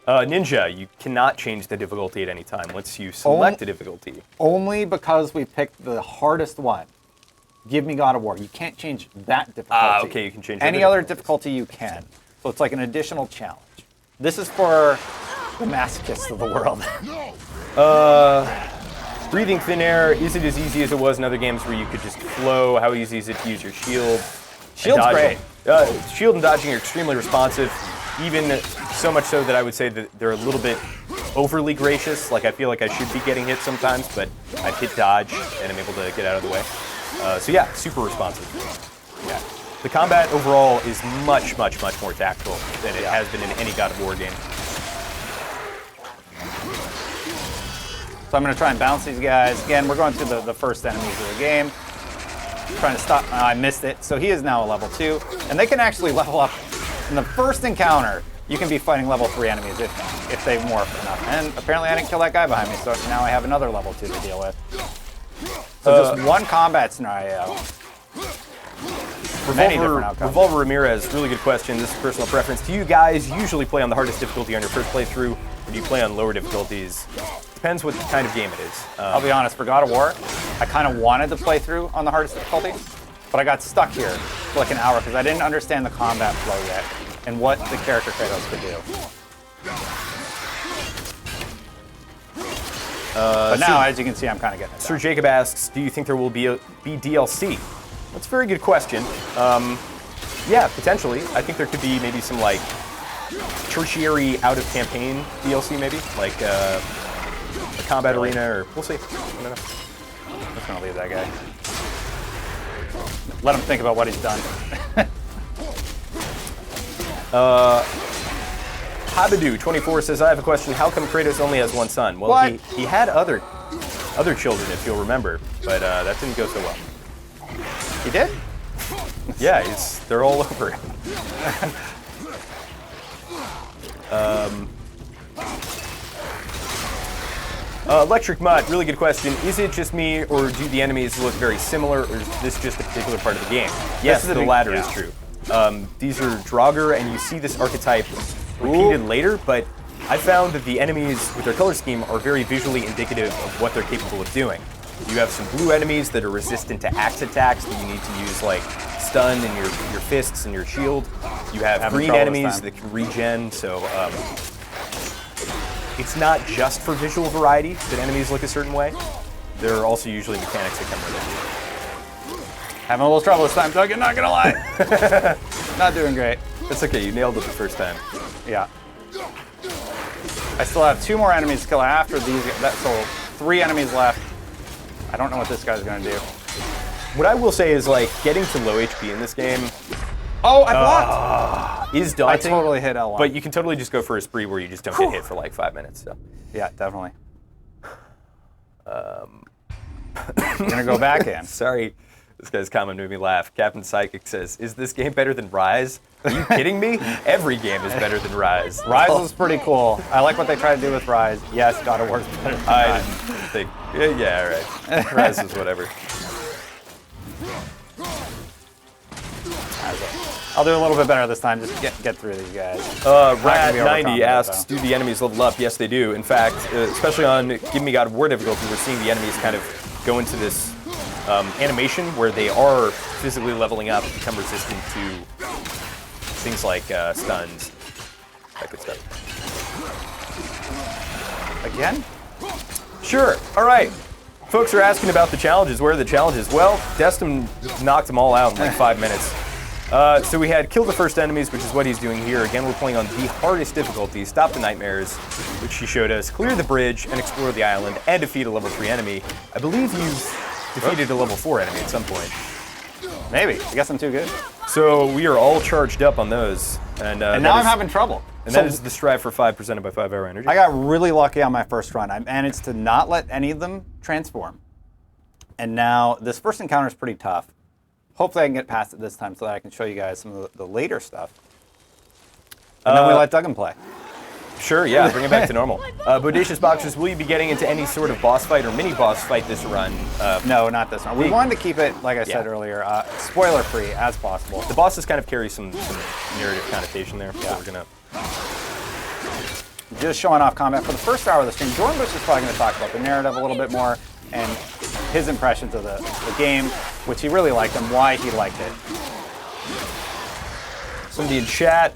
A: Ninja, you cannot change the difficulty at any time once you select a difficulty.
B: Only because we picked the hardest one. Give me God of War. You can't change that difficulty.
A: Okay, you can change
B: any other difficulty you can. So it's like an additional challenge. This is for the masochists of the world.
A: Breathing thin air, is it as easy as it was in other games where you could just flow? How easy is it to use your shield?
B: Shield's great.
A: Shield and dodging are extremely responsive, even so much so that I would say that they're a little bit overly gracious. Like I feel like I should be getting hit sometimes, but I've hit dodge and I'm able to get out of the way. So yeah, super responsive. Yeah. The combat overall is much, much, much more tactical than it has been in any God of War game.
B: So I'm going to try and bounce these guys. Again, we're going through the first enemies of the game. Trying to stop. I missed it. So he is now a level 2. And they can actually level up. In the first encounter, you can be fighting level 3 enemies if they morph enough. And apparently I didn't kill that guy behind me, so now I have another level 2 to deal with. So just one combat scenario. Many different outcomes.
A: Revolver Ramirez, really good question. This is personal preference. Do you guys usually play on the hardest difficulty on your first playthrough, or do you play on lower difficulties? Depends what kind of game it is.
B: I'll be honest, for God of War, I kind of wanted to play through on the hardest difficulty, but I got stuck here for like an hour because I didn't understand the combat flow yet and what the character Kratos could do. But now, as you can see, I'm kind of getting it
A: Sir
B: down.
A: Jacob asks, do you think there will be DLC? That's a very good question. Yeah, potentially. I think there could be maybe some like tertiary out-of-campaign DLC maybe, like a combat arena, or we'll see. I don't know.
B: I'm just going to leave that guy. Let him think about what he's done.
A: Habadoo24 says, I have a question. How come Kratos only has one son? Well,
B: What?
A: he had other children, if you'll remember, but that didn't go so well.
B: He did?
A: Yeah, they're all over him. Electric Mutt, really good question. Is it just me, or do the enemies look very similar, or is this just a particular part of the game? Yes, the latter is true. These are Draugr, and you see this archetype repeated later, but I found that the enemies with their color scheme are very visually indicative of what they're capable of doing. You have some blue enemies that are resistant to axe attacks that you need to use like stun and your fists and your shield. You have green enemies that can regen, so it's not just for visual variety that enemies look a certain way. There are also usually mechanics that come with it.
B: Having a little trouble this time, Doug, not gonna lie. Not doing great.
A: That's okay, you nailed it the first time.
B: Yeah. I still have 2 more enemies to kill after these. So 3 enemies left. I don't know what this guy's gonna do.
A: What I will say is like getting to low HP in this game
B: Oh, I blocked!
A: is daunting.
B: I totally hit L1.
A: But you can totally just go for a spree where you just don't get hit for like 5 minutes. So.
B: Yeah, definitely. I'm gonna go back in.
A: Sorry, this guy's comment made me laugh. Captain Psychic says, "Is this game better than Rise? Are you kidding me? Every game is better than Rise."
B: Rise was pretty cool. I like what they tried to do with Rise. Yes, God of War's better than
A: I
B: Rise.
A: didn't think. Yeah, all right. Rise is whatever.
B: I'll do a little bit better this time. Just get through these guys.
A: Rad90 asks, "Do the enemies level up?" Yes, they do. In fact, especially on Give Me God of War difficulty, we're seeing the enemies kind of go into this animation where they are physically leveling up, become resistant to things like stuns, that good stuff.
B: Again?
A: Sure. All right. Folks are asking about the challenges. Where are the challenges? Well, Destin knocked them all out in like 5 minutes. So we had kill the first enemies, which is what he's doing here. Again, we're playing on the hardest difficulty. Stop the nightmares, which he showed us. Clear the bridge and explore the island and defeat a level 3 enemy. I believe you've defeated a level 4 enemy at some point.
B: Maybe. I guess I'm too good.
A: So we are all charged up on those. And
B: now I'm having trouble.
A: And that is the strive for 5% by 5 hour energy.
B: I got really lucky on my first run. I managed to not let any of them transform. And now this first encounter is pretty tough. Hopefully I can get past it this time so that I can show you guys some of the later stuff. And then we let Duggan play.
A: Sure, yeah, bring it back to normal. Bodacious Boxers, will you be getting into any sort of boss fight or mini boss fight this run?
B: No, not this one. We wanted to keep it, like I said earlier, spoiler-free as possible.
A: The bosses kind of carry some narrative connotation there, so we're gonna...
B: Just showing off combat. For the first hour of the stream, Jordan Bush is probably going to talk about the narrative a little bit more and his impressions of the game, which he really liked and why he liked it.
A: Somebody in chat,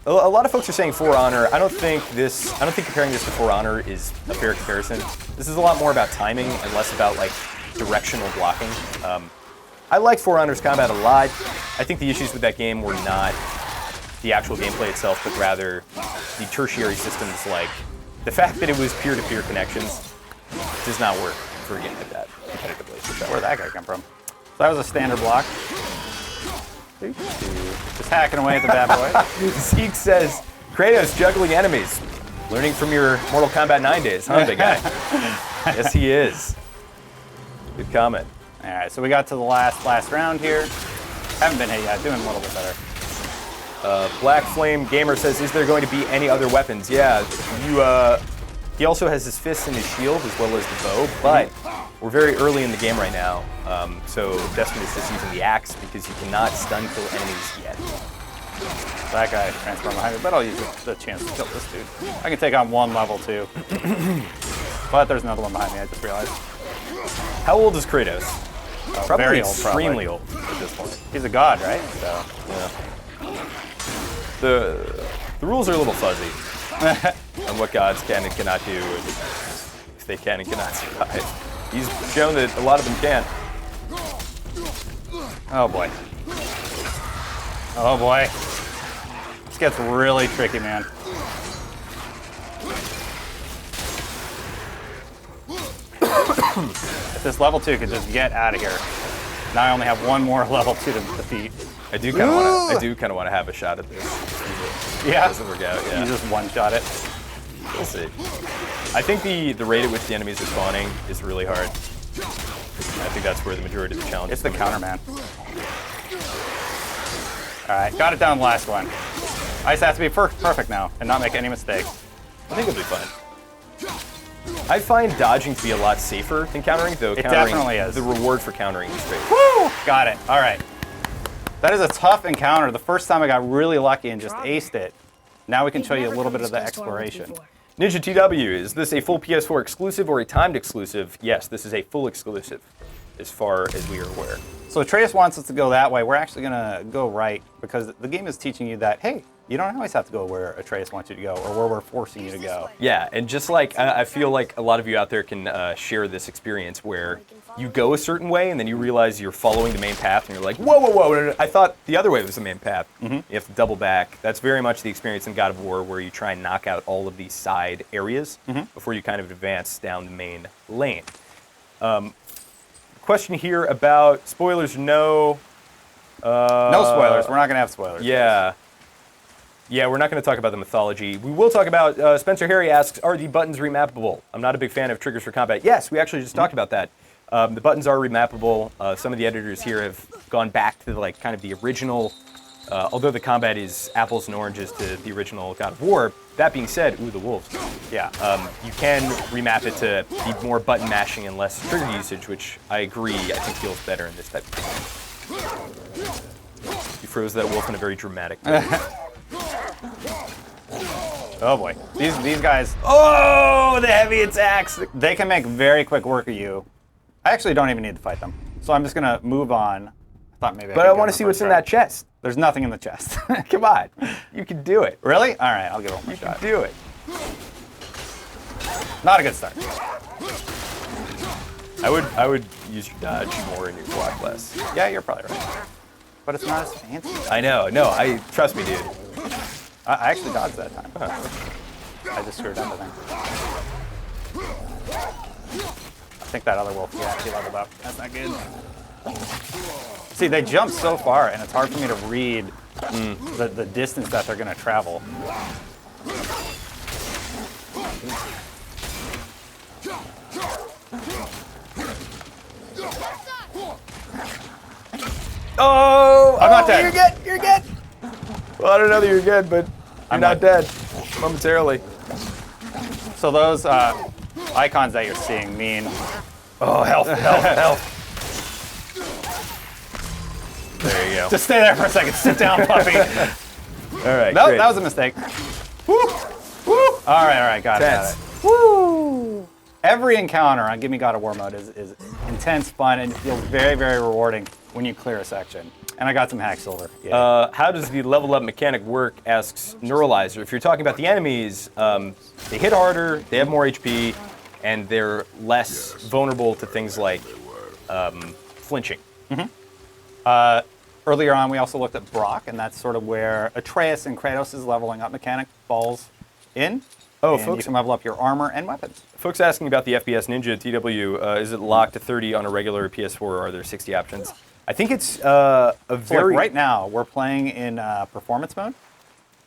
A: a lot of folks are saying For Honor. I don't think comparing this to For Honor is a fair comparison. This is a lot more about timing and less about like directional blocking. I like For Honor's combat a lot. I think the issues with that game were not the actual gameplay itself, but rather the tertiary systems, like the fact that it was peer-to-peer connections does not work for a game like that competitively.
B: Where'd that guy come from? So that was a standard block. Just hacking away at the bad boy.
A: Zeke says, Kratos juggling enemies. Learning from your Mortal Kombat 9 days, huh, big guy? Yes, he is. Good comment.
B: All right, so we got to the last round here. Haven't been hit yet, doing a little bit better.
A: Black Flame Gamer says, is there going to be any other weapons? Yeah, he also has his fists and his shield as well as the bow, but we're very early in the game right now, so Destin is just using the axe because you cannot stun kill enemies yet.
B: That guy transformed behind me, but I'll use the chance to kill this dude. I can take on one level too. But there's another one behind me, I just realized.
A: How old is Kratos? Probably
B: very old,
A: extremely old at this point.
B: He's a god, right? So
A: yeah. The rules are a little fuzzy on what gods can and cannot do, and if they can and cannot survive. He's shown that a lot of them can.
B: Oh boy. Oh boy. This gets really tricky, man. If this level 2 could just get out of here. Now I only have one more level 2 to defeat.
A: I do kind of want to have a shot at this.
B: Yeah.
A: It doesn't work out. Yeah.
B: You just one-shot it.
A: We'll see. I think the rate at which the enemies are spawning is really hard. I think that's where the majority of the challenge
B: is. It's the counter, man. All right, got it down the last one. I just have to be perfect now and not make any mistakes.
A: I think it'll be fine. I find dodging to be a lot safer than countering, though.
B: It definitely is.
A: The reward for countering is great.
B: Woo! Got it. All right. That is a tough encounter. The first time I got really lucky and just aced it. Now we can show you a little bit of the exploration.
A: Ninja TW, is this a full PS4 exclusive or a timed exclusive? Yes, this is a full exclusive, as far as we are aware.
B: So Atreus wants us to go that way. We're actually going to go right because the game is teaching you that, hey, you don't always have to go where Atreus wants you to go or where we're forcing you to go.
A: Yeah, and just like, I feel like a lot of you out there can share this experience where you go a certain way and then you realize you're following the main path and you're like, whoa, whoa, whoa, I thought the other way was the main path. You have to double back. That's very much the experience in God of War where you try and knock out all of these side areas before you kind of advance down the main lane. Question here about spoilers, no.
B: No spoilers. We're not going to have spoilers.
A: Yeah. Yeah, we're not going to talk about the mythology. We will talk about, Spencer Harry asks, are the buttons remappable? I'm not a big fan of triggers for combat. Yes, we actually just talked about that. The buttons are remappable. Some of the editors here have gone back to like kind of the original, although the combat is apples and oranges to the original God of War. That being said, ooh, the wolves. Yeah, you can remap it to be more button mashing and less trigger usage, which I agree, I think feels better in this type of game. You froze that wolf in a very dramatic way.
B: Oh boy, these guys.
A: Oh, the heavy attacks!
B: They can make very quick work of you. I actually don't even need to fight them, so I'm just gonna move on. I thought maybe.
A: But I want to see what's in that chest.
B: There's nothing in the chest.
A: Come on, you can do it.
B: Really? All right, I'll give it one more
A: You
B: shot.
A: can do it.
B: Not a good start.
A: I would use your dodge more and your block less.
B: Yeah, you're probably right. But it's not as fancy.
A: I know. No, trust me, dude.
B: I actually dodged that time. I just screwed up, I think. I think that other wolf, yeah, he leveled up. That's not good. See, they jump so far, and it's hard for me to read the distance that they're going to travel.
A: Oh!
B: I'm not dead.
A: You're good. You're good. Well, I don't know that you're good, but I'm not dead momentarily.
B: So those icons that you're seeing mean...
A: Oh, health, health, health. There you go.
B: Just stay there for a second. Sit down, puppy.
A: All right,
B: No,
A: great.
B: that was a mistake. Woo! Woo! All right, got it. Woo! Every encounter on Give Me God of War mode is intense, fun, and feels very, very rewarding when you clear a section. And I got some hack silver. Yeah.
A: How does the level up mechanic work, asks Neuralizer. If you're talking about the enemies, they hit harder, they have more HP, and they're less vulnerable to things like flinching.
B: Earlier on, we also looked at Brock, and that's sort of where Atreus and Kratos' leveling up mechanic falls in.
A: Oh,
B: and
A: folks,
B: you can level up your armor and weapons.
A: Folks asking about the FPS Ninja TW, is it locked to 30 on a regular PS4, or are there 60 options? I think it's a very...
B: So like right now, we're playing in performance mode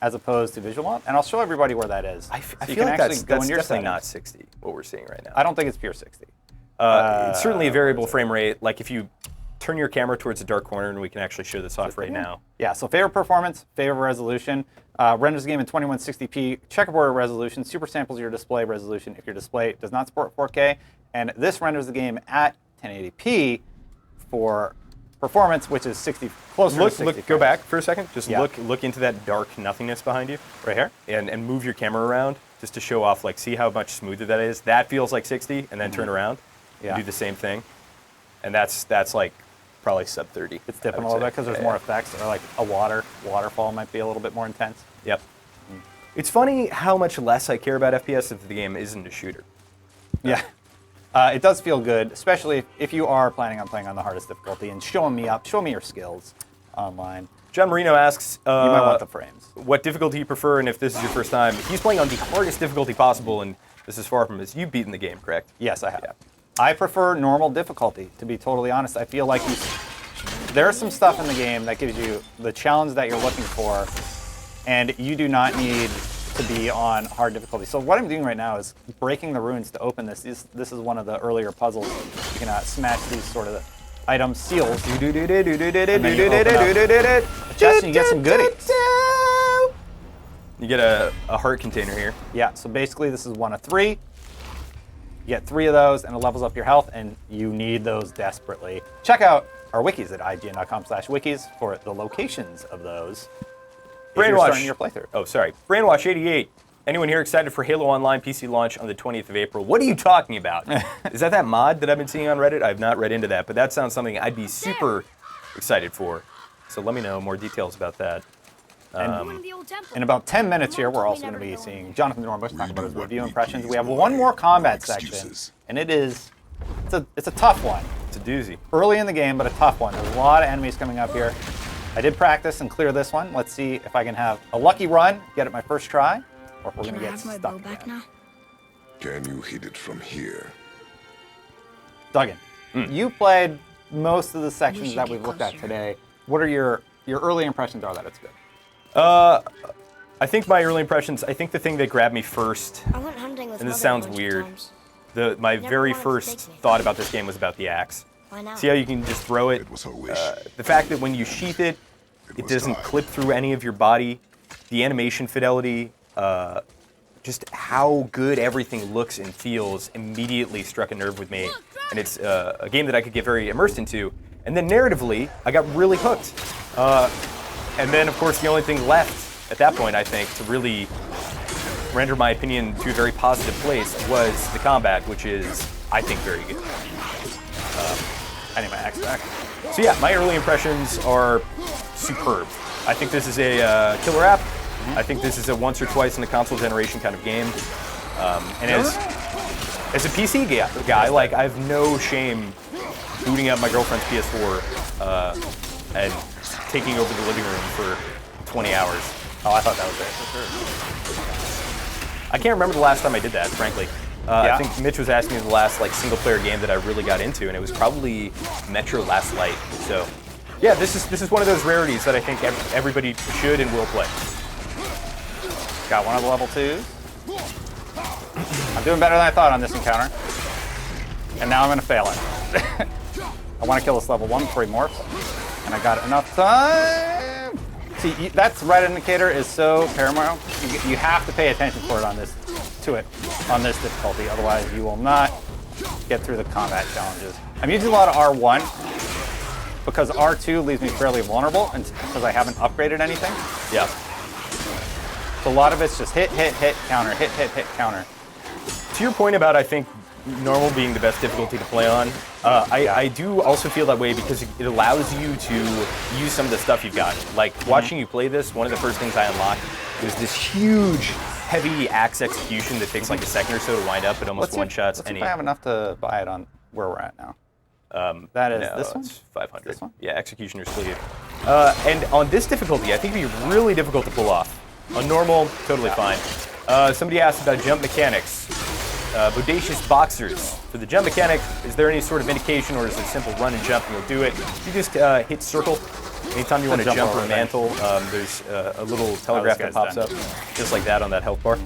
B: as opposed to visual mode, and I'll show everybody where that is.
A: I
B: So
A: feel
B: you can
A: like
B: actually
A: that's
B: go in your
A: definitely
B: settings.
A: not 60, what we're seeing right now.
B: I don't think it's pure 60.
A: It's certainly a variable frame rate. Like if you turn your camera towards a dark corner, and we can actually show this off right now.
B: Yeah, so favorite performance, favorite resolution, renders the game in 2160p, checkerboard resolution, super samples your display resolution if your display does not support 4K, and this renders the game at 1080p for performance, which is closer to 60
A: Go
B: frames.
A: back for a second. Just
B: Yeah.
A: look into that dark nothingness behind you,
B: Right here?
A: and move your camera around just to show off. Like, see how much smoother that is. That feels like 60, and then turn around.
B: Yeah.
A: And do the same thing, and that's like probably sub 30.
B: It's dipping a little bit because there's more effects, or like a waterfall might be a little bit more intense.
A: Yep. It's funny how much less I care about FPS if the game isn't a shooter.
B: Yeah. It does feel good, especially if you are planning on playing on the hardest difficulty and show me your skills online.
A: John Marino asks,
B: You might want the frames.
A: what difficulty you prefer, and if this is your first time. He's playing on the hardest difficulty possible, and this is far from this. You've beaten the game, correct?
B: Yes, I have.
A: Yeah.
B: I prefer normal difficulty, to be totally honest. I feel like there's some stuff in the game that gives you the challenge that you're looking for, and you do not need to be on hard difficulty. So what I'm doing right now is breaking the runes to open this. This is one of the earlier puzzles. You can smash these sort of items, seals, and then you open up the chest and you get some goodies.
A: You get a heart container here.
B: Yeah, so basically this is one of 3. You get 3 of those, and it levels up your health, and you need those desperately. Check out our wikis at ign.com/wikis for the locations of those. If you're starting your playthrough.
A: Oh, sorry. Brainwash88 Anyone here excited for Halo Online PC launch on the 20th of April? What are you talking about? Is that mod that I've been seeing on Reddit? I've not read into that, but that sounds something I'd be super excited for. So let me know more details about that.
B: In about 10 minutes here, we're also going to be seeing Jonathan Dornbush talk about his review impressions. We have one more combat section, and it's a tough one.
A: It's a doozy.
B: Early in the game, but a tough one. There's a lot of enemies coming up here. I did practice and clear this one. Let's see if I can have a lucky run, get it my first try, or if we're going to get stuck
C: bow back
B: again.
C: now?
D: Can you hit it from here?
B: Duggan, you played most of the sections that we've looked at today. What are your early impressions are that it's good?
A: I think my early impressions, I think the thing that grabbed me first,
C: I went hunting with
A: and this
C: Mother a
A: sounds
C: bunch of
A: weird,
C: times.
A: my
C: Never
A: very
C: wanted to
A: first
C: take me.
A: thought about this game was about the axe.
C: Why not?
A: See how you can just throw it?
D: It was her wish.
A: The fact that when you sheath it, it
D: was
A: doesn't
D: time.
A: clip through any of your body, the animation fidelity, just how good everything looks and feels immediately struck a nerve with me. And it's a game that I could get very immersed into. And then narratively, I got really hooked. And then, of course, the only thing left at that point, I think, to really render my opinion to a very positive place was the combat, which is, I think, very good.
B: I need my axe back.
A: So yeah, my early impressions are superb. I think this is a killer app. I think this is a once or twice in a console generation kind of game. And as a PC guy, like, I have no shame booting up my girlfriend's PS4 and taking over the living room for 20 hours.
B: Oh, I thought that was it. For sure.
A: I can't remember the last time I did that, frankly.
B: Yeah.
A: I think Mitch was asking me the last single-player game that I really got into, and it was probably Metro Last Light. So, yeah, this is one of those rarities that I think everybody should and will play.
B: Got one of the level 2s. I'm doing better than I thought on this encounter. And now I'm going to fail it. I want to kill this level 1 before he morphs. And I got enough time. See, that's red indicator is so paramount. You have to pay attention for it on this difficulty. Otherwise, you will not get through the combat challenges. I'm using a lot of R1 because R2 leaves me fairly vulnerable because I haven't upgraded anything.
A: Yeah.
B: So a lot of it's just hit, counter, hit, counter.
A: To your point about, I think, normal being the best difficulty to play on, I do also feel that way because it allows you to use some of the stuff you've got. Like, watching you play this, one of the first things I unlocked was this huge, heavy axe execution that takes like a second or so to wind up. It almost one-shots
B: Let's see
A: any...
B: if I have enough to buy it on where we're at now. That is
A: No,
B: this one?
A: it's 500.
B: This one?
A: Yeah, Executioner's Sleeve. And on this difficulty, I think it'd be really difficult to pull off. On normal, totally fine. Somebody asked about jump mechanics. Bodacious Boxers. For the jump mechanic, is there any sort of indication, or is it a simple run and jump and you'll do it? You just hit circle. Anytime you want to jump or mantle, there's a little telegraph that pops up, just like that on that health bar.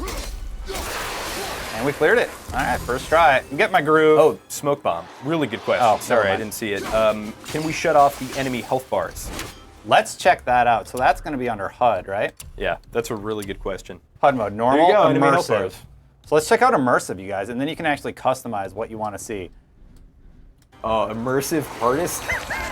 B: And we cleared it. All right, first try. Get my groove.
A: Oh, smoke bomb. Really good question.
B: Oh,
A: sorry,
B: never
A: I
B: mind.
A: didn't see it. Can we shut off the enemy health bars?
B: Let's check that out. So that's going to be under HUD, right?
A: Yeah, that's a really good question.
B: HUD mode, normal,
A: There you go, enemy health
B: immersive.
A: bars.
B: So let's check out immersive, you guys, and then you can actually customize what you want to see.
A: Oh, immersive hardest?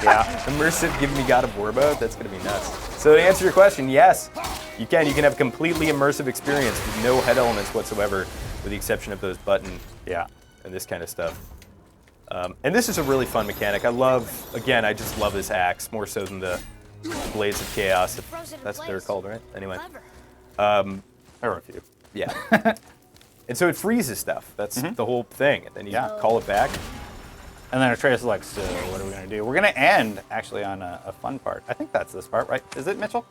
B: Yeah.
A: Immersive give me God of War mode? That's going to be nuts. So to answer your question, yes, you can. You can have a completely immersive experience with no head elements whatsoever, with the exception of those buttons
B: Yeah.
A: and this kind of stuff. And this is a really fun mechanic. I just love this axe more so than the Blades of Chaos. That's what they're called, right? Anyway.
C: Clever.
B: There were a few.
A: Yeah. And so it freezes stuff. That's the whole thing. And then you call it back.
B: And then Atreus is like, so what are we going to do? We're going to end, actually, on a fun part. I think that's this part, right? Is it, Mitchell?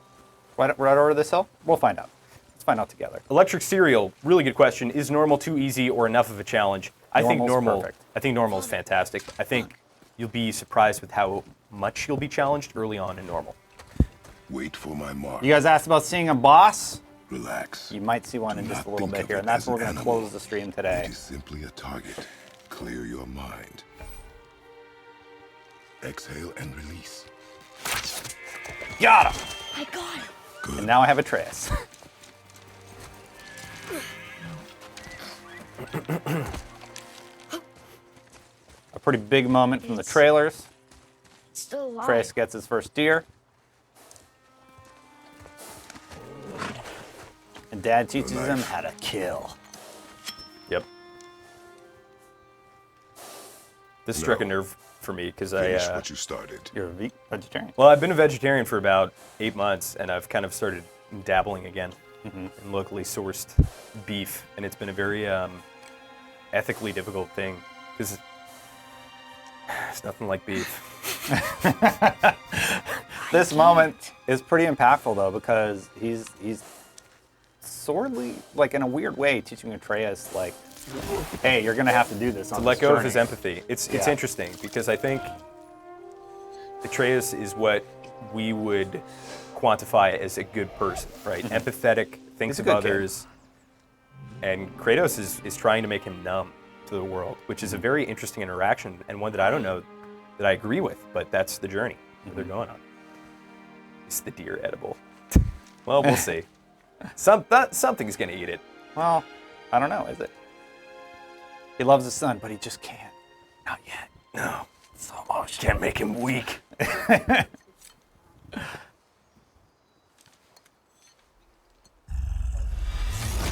B: Right over this hill? We'll find out. Let's find out together.
A: Electric Cereal, really good question. Is normal too easy or enough of a challenge? I think normal is fantastic. I think you'll be surprised with how much you'll be challenged early on in normal.
D: Wait for my mark.
B: You guys asked about seeing a boss?
D: Relax.
B: You might see one in
D: Do
B: just a
D: not
B: little
D: think
B: bit
D: of
B: here,
D: it
B: and that's
D: as
B: where we're
D: an
B: going to
D: animal.
B: close the stream today.
D: It is simply a target. Clear your mind. Exhale and release.
B: Got him!
C: I got it.
D: Good.
B: And now I have Atreus. A pretty big moment from the trailers.
C: It's still alive.
B: Atreus gets his first deer. And dad teaches him how to kill.
A: Yep. This struck a nerve for me because I.
D: Finish what you started.
B: You're a vegetarian.
A: Well, I've been a vegetarian for about 8 months, and I've kind of started dabbling again in locally sourced beef, and it's been a very ethically difficult thing because it's nothing like beef.
B: This moment is pretty impactful though, because he's sorely, like in a weird way, teaching Atreus like, hey, you're gonna have to do this on
A: To
B: this
A: let go of
B: journey.
A: his empathy. It's
B: Yeah.
A: interesting because I think Atreus is what we would quantify as a good person, right? Empathetic, thinks
B: He's a
A: of
B: good kid.
A: others, and Kratos is trying to make him numb to the world, which is a very interesting interaction and one that I don't know that I agree with, but that's the journey that they're going on. Is the deer edible? Well, we'll see. Something's gonna eat it.
B: Well, I don't know, is it? He loves his son, but he just can't. Not yet.
A: No,
B: So emotional.
A: can't make him weak.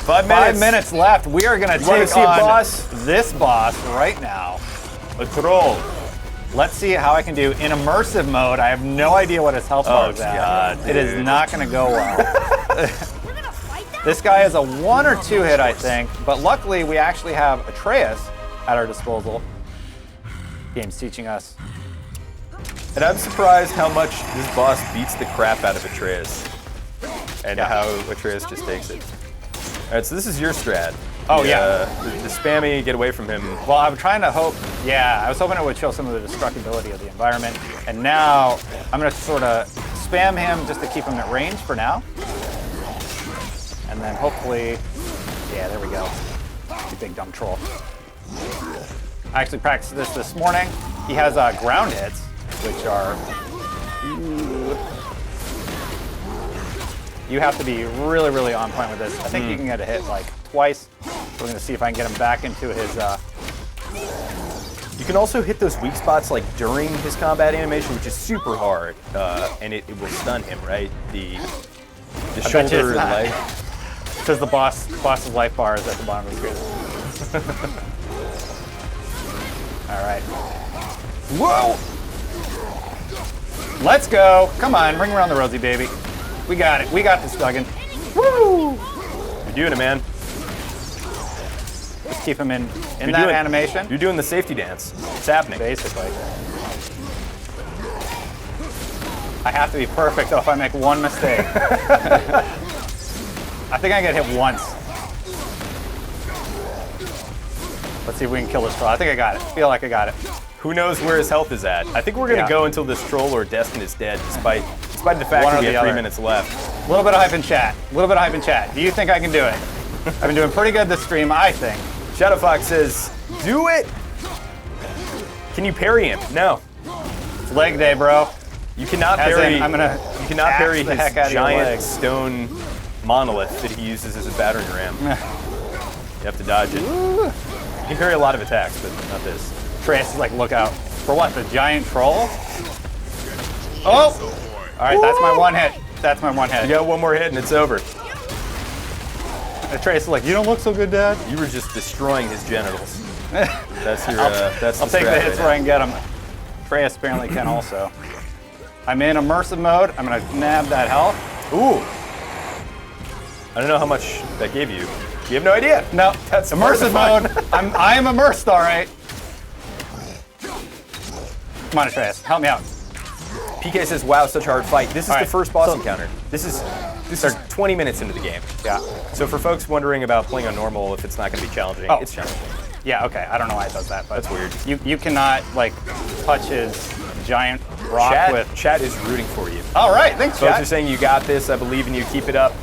A: 5 minutes.
B: 5 minutes left. We are gonna
A: wanna
B: take
A: see a
B: on
A: boss?
B: this boss right now.
A: A troll.
B: Let's see how I can do in immersive mode. I have no idea what his health bar is at.
A: God,
B: It is
A: dude.
B: not gonna go well.
C: We're gonna fight them?
B: This guy is a 1 or 2 hit, I think, but luckily we actually have Atreus at our disposal. Game's teaching us.
A: And I'm surprised how much this boss beats the crap out of Atreus. And
B: Yeah.
A: how Atreus just takes it. Alright, so this is your strat.
B: Oh,
A: The,
B: yeah.
A: The spammy, get away from him.
B: Well, I'm trying to hope, I was hoping it would show some of the destructibility of the environment. And now I'm gonna sort of spam him just to keep him at range for now. And then hopefully, there we go. You big dumb troll. I actually practiced this morning. He has ground hits, which are, you have to be really, really on point with this. I think you can get a hit like twice. We're gonna see if I can get him back into his,
A: You can also hit those weak spots like during his combat animation, which is super hard, and it will stun him, right? The
B: bet you
A: shoulder
B: it's not.
A: leg.
B: says the boss's life bar is at the bottom of the screen. All right. Whoa! Let's go. Come on, ring around the rosy, baby. We got it. We got this, Duggan. Woo!
A: You're doing it, man.
B: Let's keep him in
A: You're
B: that
A: doing-
B: animation.
A: You're doing the safety dance. It's happening.
B: Basically. I have to be perfect though if I make one mistake. I think I get hit once. Let's see if we can kill this troll. I think I got it. Feel like I got it.
A: Who knows where his health is at? I think we're gonna
B: Yeah.
A: go until this troll or Destin is dead, despite the fact
B: One
A: that
B: or
A: we
B: the
A: have 3
B: other.
A: minutes left.
B: A little bit of hype in chat. A little bit of hype in chat. Do you think I can do it? I've been doing pretty good this stream, I think.
A: Shadow Fox says, "Do it." Can you parry him? No,
B: It's leg day, bro.
A: you cannot
B: As
A: parry.
B: in, I'm gonna
A: You cannot
B: axe
A: parry
B: the
A: his
B: heck out of your
A: giant
B: legs.
A: stone monolith that he uses as a battering ram. You have to dodge it. You can parry a lot of attacks, but not this.
B: Trace is like, look out. For what, the giant troll? Oh! All right, that's my one hit. That's my one hit.
A: You got one more hit and it's over.
B: And Trace is like, you don't look so good, Dad.
A: You were just destroying his genitals. That's your. That's
B: I'll
A: the
B: take the
A: strat
B: hits
A: right
B: where I can get them. Trace apparently can also. I'm in immersive mode. I'm gonna nab that health.
A: now. Ooh. I don't know how much that gave you. You have no idea.
B: No,
A: That's
B: immersive
A: part
B: mode.
A: of the fun.
B: I am immersed, all right. Come on, Trace, help me out.
A: PK says, "Wow, such a hard fight." This is
B: All
A: the
B: right,
A: first boss
B: so-
A: encounter. This is 20 minutes into the game.
B: Yeah.
A: So for folks wondering about playing on normal, if it's not going to be challenging,
B: Oh.
A: it's challenging.
B: Yeah, okay. I don't know why it does that, but
A: That's weird.
B: You cannot like touch his giant rock with.
A: Chat is rooting for you.
B: All right, thanks,
A: Folks are
B: chat.
A: saying you got this. I believe in you. Keep it up.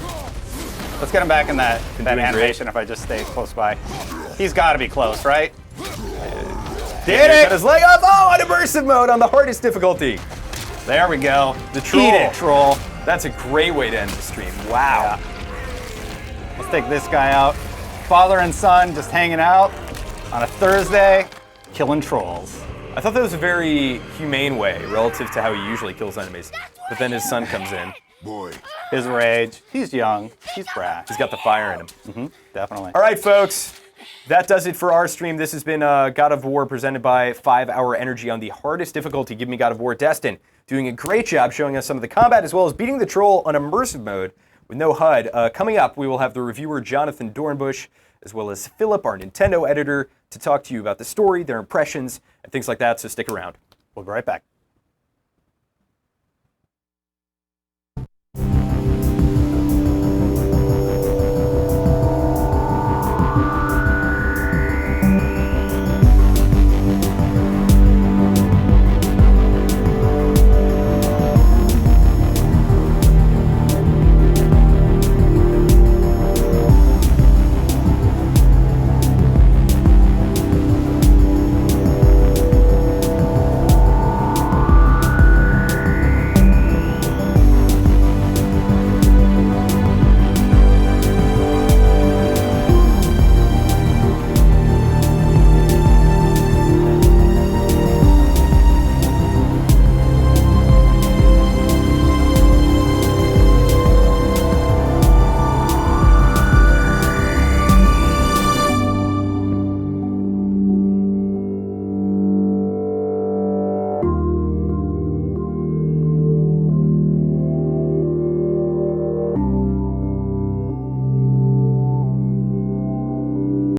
B: Let's get him back in that
A: doing
B: animation if I just stay close by. He's got to be close, right?
A: Did it! Cut his leg off. Oh, on immersive mode on the hardest difficulty.
B: There we go.
A: The troll.
B: Eat it, troll.
A: That's a great way to end the stream. Wow.
B: Yeah. Let's take this guy out. Father and son just hanging out on a Thursday, killing trolls.
A: I thought that was a very humane way relative to how he usually kills enemies. But then his son comes in.
D: Boy,
B: his rage. He's young. He's brash.
A: He's got the fire in him.
B: Definitely.
A: All right, folks. That does it for our stream. This has been God of War presented by 5 Hour Energy on the hardest difficulty. Give me God of War. Destin doing a great job showing us some of the combat as well as beating the troll on immersive mode with no HUD. Coming up, we will have the reviewer Jonathan Dornbush as well as Philip, our Nintendo editor, to talk to you about the story, their impressions, and things like that, so stick around.
B: We'll be right back.